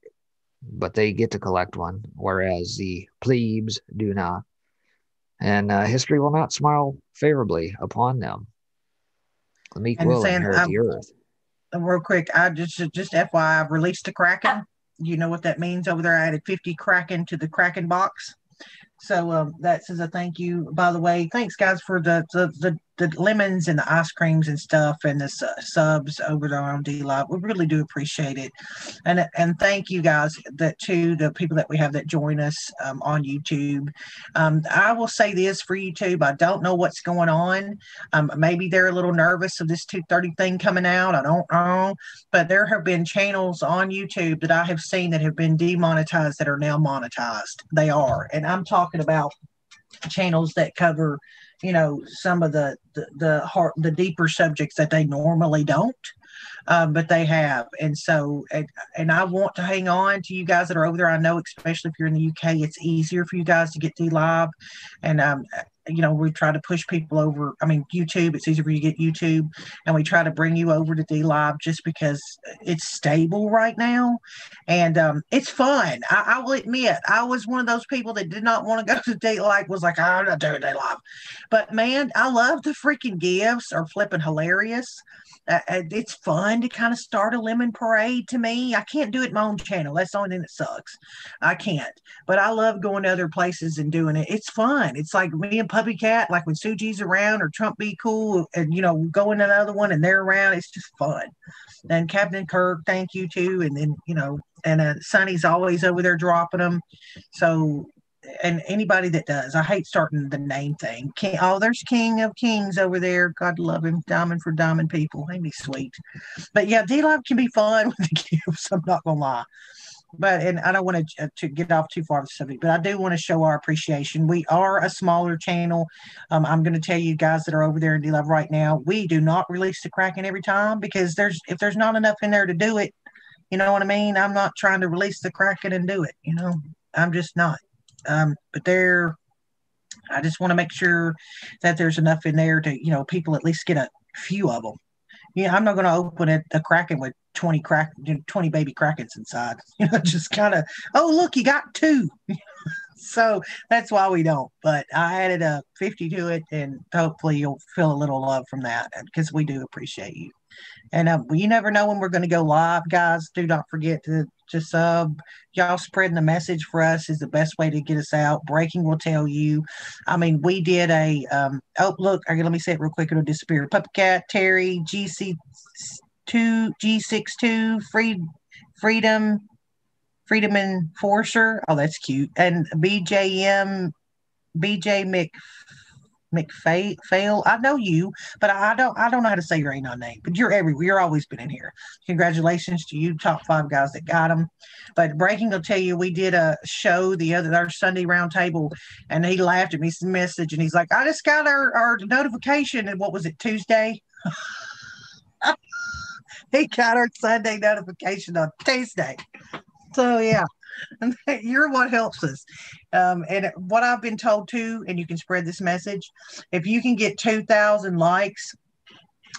but they get to collect one, whereas the plebes do not. And history will not smile favorably upon them. The meek will inherit the earth. Real quick, I just FYI, I've released a Kraken. You know what that means over there? I added 50 Kraken to the Kraken box. So that says a thank you. By the way, thanks guys for the lemons and the ice creams and stuff and the subs over there on D-Live. We really do appreciate it. And thank you guys to the people that we have that join us on YouTube. I will say this for YouTube. I don't know what's going on. Maybe they're a little nervous of this 230 thing coming out. I don't know. But there have been channels on YouTube that I have seen that have been demonetized that are now monetized. They are. And I'm talking about channels that cover, some of the deeper subjects that they normally don't, but they have. And so, and I want to hang on to you guys that are over there. I know, especially if you're in the UK, it's easier for you guys to get D-Live. And, we try to push people over. I mean, YouTube, it's easier for you to get YouTube. And we try to bring you over to D-Live just because it's stable right now. And it's fun. I will admit, I was one of those people that did not want to go to D-Live, was like, I'm not doing D-Live. But man, I love the freaking gifts are flipping hilarious. It's fun to kind of start a lemon parade to me. I can't do it in my own channel. That's the only thing that sucks. I can't. But I love going to other places and doing it. It's fun. It's like me and Puppy Cat, like when Suji's around or Trump Be Cool and, going to another one and they're around. It's just fun. And Captain Kirk, thank you too. And then, and Sonny's always over there dropping them. So, and anybody that does, I hate starting the name thing. There's King of Kings over there. God love him. Diamond for diamond people. Ain't he sweet? But yeah, D-Live can be fun with the gifts. I'm not gonna lie. But and I don't want to get off too far off the subject, but I do want to show our appreciation. We are a smaller channel. I'm going to tell you guys that are over there in D-Live right now, we do not release the Kraken every time because if there's not enough in there to do it, you know what I mean? I'm not trying to release the Kraken and do it. I'm just not. But I just want to make sure that there's enough in there to, people at least get a few of them. I'm not going to open a Kraken with 20 baby Krakens inside. Just kind of, oh, look, you got 2. So that's why we don't. But I added a 50 to it, and hopefully you'll feel a little love from that because we do appreciate you. And you never know when we're going to go live, guys. Do not forget to sub. Y'all spreading the message for us is the best way to get us out. Breaking will tell you. I mean, we did a oh, look, let me say it real quick. It'll disappear. Puppy Cat, Terry, G62, Freedom Enforcer. Oh, that's cute. And BJ McPhail. I know you, but I don't know how to say your name. But you're everywhere. You're always been in here. Congratulations to you, top 5 guys that got them. But Breaking will tell you, we did a show our Sunday round table, and he laughed at me some message, and he's like, I just got our notification, and what was it, Tuesday? He got our Sunday notification on Tuesday. So yeah. You're what helps us. And what I've been told too, and you can spread this message, if you can get 2,000 likes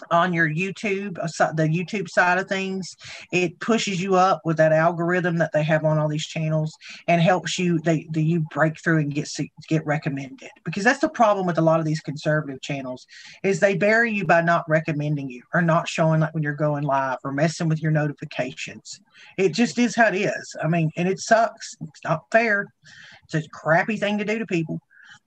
on your YouTube, the YouTube side of things, it pushes you up with that algorithm that they have on all these channels and helps you, you break through and get recommended. Because that's the problem with a lot of these conservative channels is they bury you by not recommending you or not showing like when you're going live or messing with your notifications. It just is how it is. I mean, and it sucks. It's not fair. It's a crappy thing to do to people.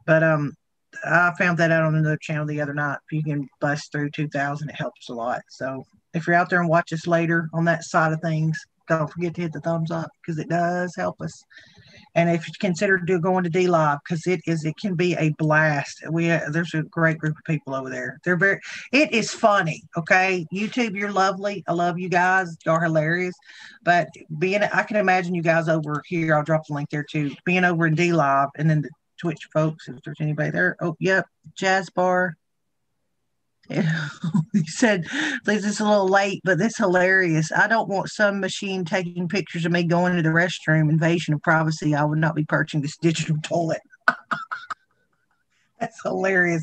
But I found that out on another channel the other night. If you can bust through 2,000, it helps a lot. So if you're out there and watch us later on that side of things, don't forget to hit the thumbs up because it does help us. And if you consider going to D Live, because it can be a blast. There's a great group of people over there. It is funny. Okay, YouTube, you're lovely. I love you guys. You're hilarious. But I can imagine you guys over here. I'll drop the link there too. Being over in D Live, and then the Twitch folks, if there's anybody there. Oh, yep, Jazz Bar. Yeah. He said, this is a little late, but this is hilarious. I don't want some machine taking pictures of me going to the restroom. Invasion of privacy. I would not be purchasing this digital toilet. That's hilarious.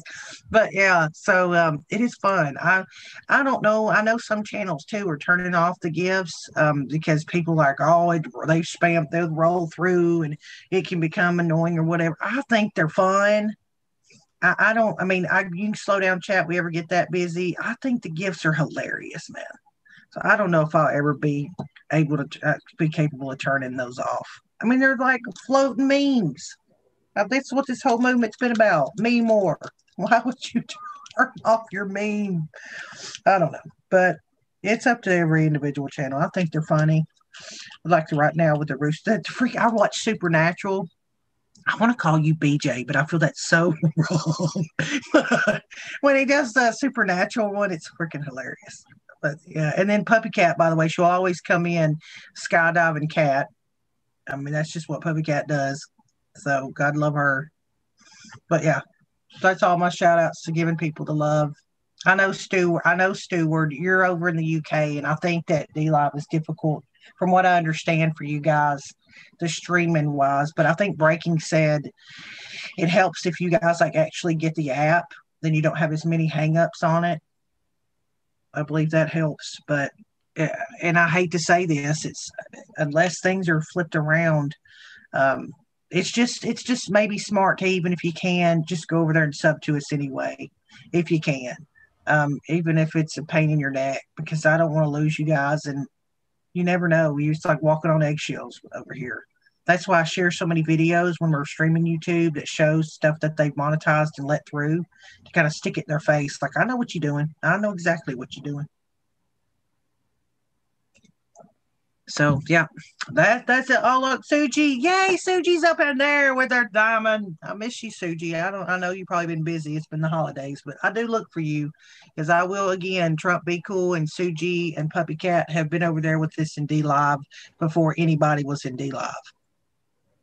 But yeah, so it is fun. I don't know. I know some channels too are turning off the gifts because people like, they spam, they'll roll through and it can become annoying or whatever. I think they're fun. You can slow down chat. We ever get that busy. I think the gifts are hilarious, man. So I don't know if I'll ever be able to be capable of turning those off. I mean, they're like floating memes. That's what this whole movement's been about. Me more. Why would you turn off your meme? I don't know. But it's up to every individual channel. I think they're funny. Like right now with the rooster. I watch Supernatural. I want to call you BJ, but I feel that's so wrong. When he does the Supernatural one, it's freaking hilarious. But yeah, and then Puppy Cat, by the way, she'll always come in skydiving cat. I mean, that's just what Puppy Cat does. So God love her. But yeah, that's all my shout outs to giving people the love. I know Stewart, you're over in the UK, and I think that D-Live is difficult from what I understand for you guys, the streaming wise. But I think Breaking said it helps if you guys like actually get the app, then you don't have as many hangups on it. I believe that helps. But and I hate to say this, it's unless things are flipped around, it's just maybe smart to, even if you can, just go over there and sub to us anyway, if you can. Even if it's a pain in your neck, because I don't want to lose you guys, and you never know. You're just like walking on eggshells over here. That's why I share so many videos when we're streaming YouTube that shows stuff that they've monetized and let through to kind of stick it in their face. Like, I know what you're doing. I know exactly what you're doing. So yeah, that's it. Oh, look, Suji. Yay, Suji's up in there with her diamond. I miss you, Suji. I know you've probably been busy. It's been the holidays, but I do look for you, because I will again. Trump Be Cool and Suji and Puppy Cat have been over there with this in D Live before anybody was in D Live.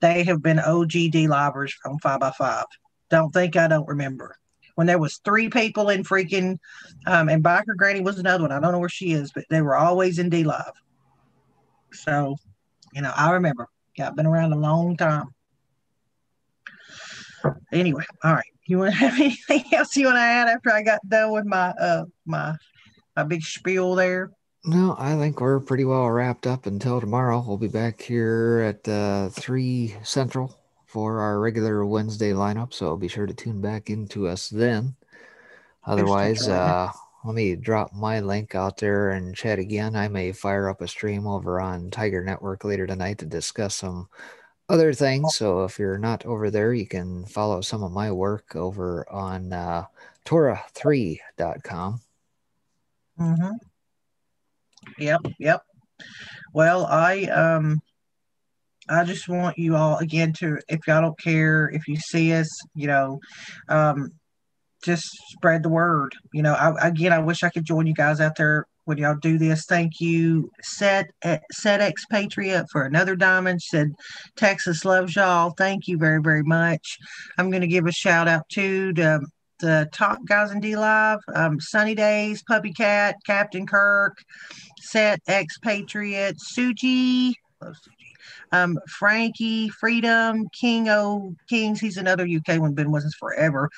They have been OG D Livers from 5x5. Don't think I don't remember when there was 3 people in freaking and Biker Granny was another one. I don't know where she is, but they were always in D Live. So, I remember. Yeah, I've been around a long time. Anyway, all right. You want to have anything else you want to add after I got done with my my big spiel there? No, I think we're pretty well wrapped up until tomorrow. We'll be back here at 3 Central for our regular Wednesday lineup, so be sure to tune back into us then. Otherwise, let me drop my link out there and chat again. I may fire up a stream over on Tiger Network later tonight to discuss some other things. So if you're not over there, you can follow some of my work over on Torah3.com. Mm-hmm. Yep. Well, I just want you all again to, if y'all don't care, if you see us, just spread the word. I wish I could join you guys out there when y'all do this. Thank you, Set Expatriate, for another diamond. Said Texas loves y'all. Thank you very, very much. I'm going to give a shout out to the top guys in D Live, Sunny Days, Puppy Cat, Captain Kirk, Set Expatriate, Suji, Frankie, Freedom, King O Kings. He's another UK one. Been with us forever.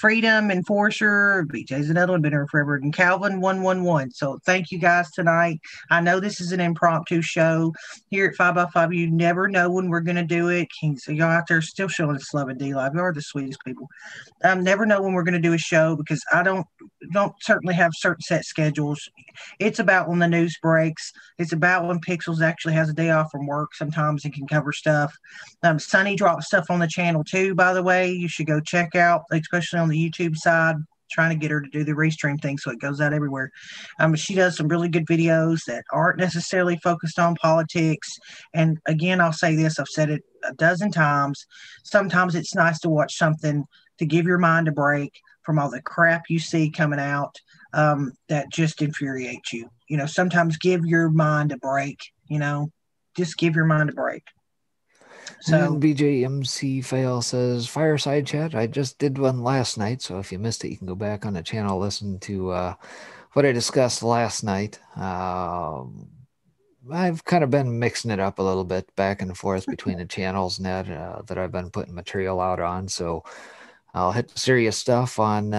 Freedom Enforcer, BJ's another one, been here forever, and Calvin 111. So thank you guys tonight. I know this is an impromptu show here at 5x5. You never know when we're going to do it. So y'all out there still showing us love and D-Live. You are the sweetest people. Never know when we're going to do a show because I don't certainly have certain set schedules. It's about when the news breaks. It's about when Pixels actually has a day off from work sometimes and can cover stuff. Sunny drops stuff on the channel too, by the way. You should go check out, especially on the YouTube side. Trying to get her to do the restream thing so it goes out everywhere. She does some really good videos that aren't necessarily focused on politics. And again, I'll say this, I've said it a dozen times. Sometimes it's nice to watch something to give your mind a break from all the crap you see coming out that just infuriates you. You know, sometimes give your mind a break, you know, just give your mind a break. So and BJMC Fail says, Fireside Chat, I just did one last night, so if you missed it, you can go back on the channel, listen to what I discussed last night. I've kind of been mixing it up a little bit back and forth between the channels that I've been putting material out on, so I'll hit the serious stuff on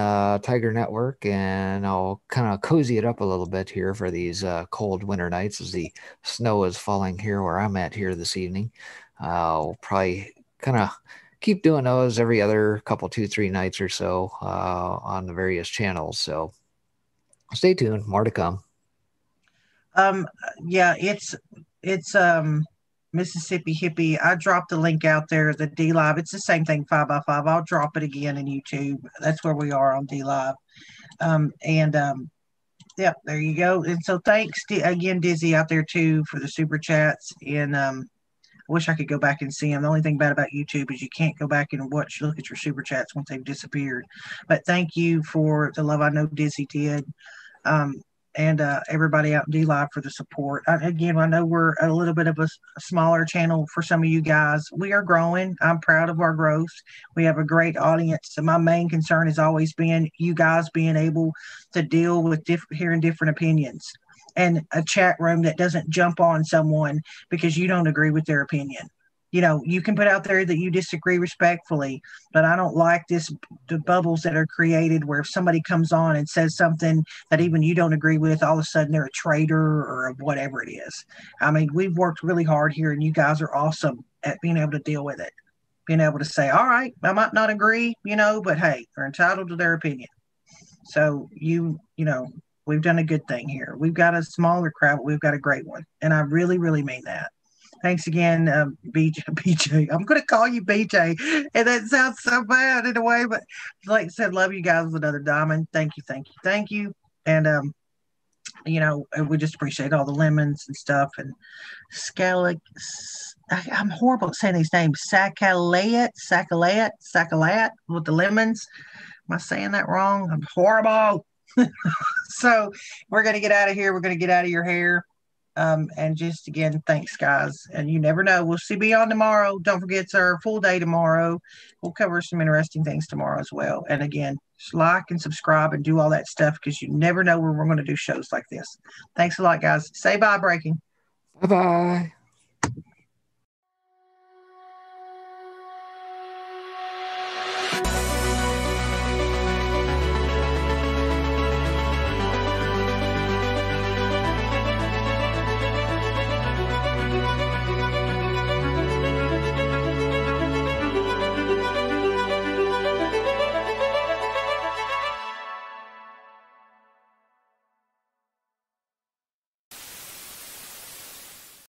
Tiger Network, and I'll kind of cozy it up a little bit here for these cold winter nights as the snow is falling here where I'm at here this evening. I'll probably kind of keep doing those every other couple, 2-3 nights or so on the various channels. So stay tuned, more to come. Yeah, it's Mississippi Hippie. I dropped the link out there, the D-Live. It's the same thing, 5x5. I'll drop it again in YouTube. That's where we are on D-Live. Yeah, there you go. And so thanks again, Dizzy, out there too, for the super chats. And I wish I could go back and see them. The only thing bad about YouTube is you can't go back and look at your super chats once they've disappeared. But thank you for the love I know Dizzy did. And everybody out in D-Live for the support. Again, I know we're a little bit of a smaller channel for some of you guys. We are growing. I'm proud of our growth. We have a great audience. And my main concern has always been you guys being able to deal with hearing different opinions and a chat room that doesn't jump on someone because you don't agree with their opinion. You know, you can put out there that you disagree respectfully, but I don't like the bubbles that are created where if somebody comes on and says something that even you don't agree with, all of a sudden they're a traitor or whatever it is. I mean, we've worked really hard here and you guys are awesome at being able to deal with it. Being able to say, all right, I might not agree, you know, but hey, they're entitled to their opinion. So you know, we've done a good thing here. We've got a smaller crowd, but we've got a great one. And I really, really mean that. Thanks again, BJ. I'm going to call you BJ, and that sounds so bad in a way, but like I said, love you guys with another diamond. Thank you, thank you, thank you. And, you know, we just appreciate all the lemons and stuff. And I'm horrible at saying these names. Sakalat with the lemons. Am I saying that wrong? I'm horrible. So we're going to get out of here. We're going to get out of your hair. And just again, thanks guys. And you never know, we'll be on tomorrow. Don't forget it's our full day tomorrow. We'll cover some interesting things tomorrow as well. And again, just like and subscribe and do all that stuff because you never know where we're going to do shows like this. Thanks a lot, guys. Say bye, Breaking. Bye-bye.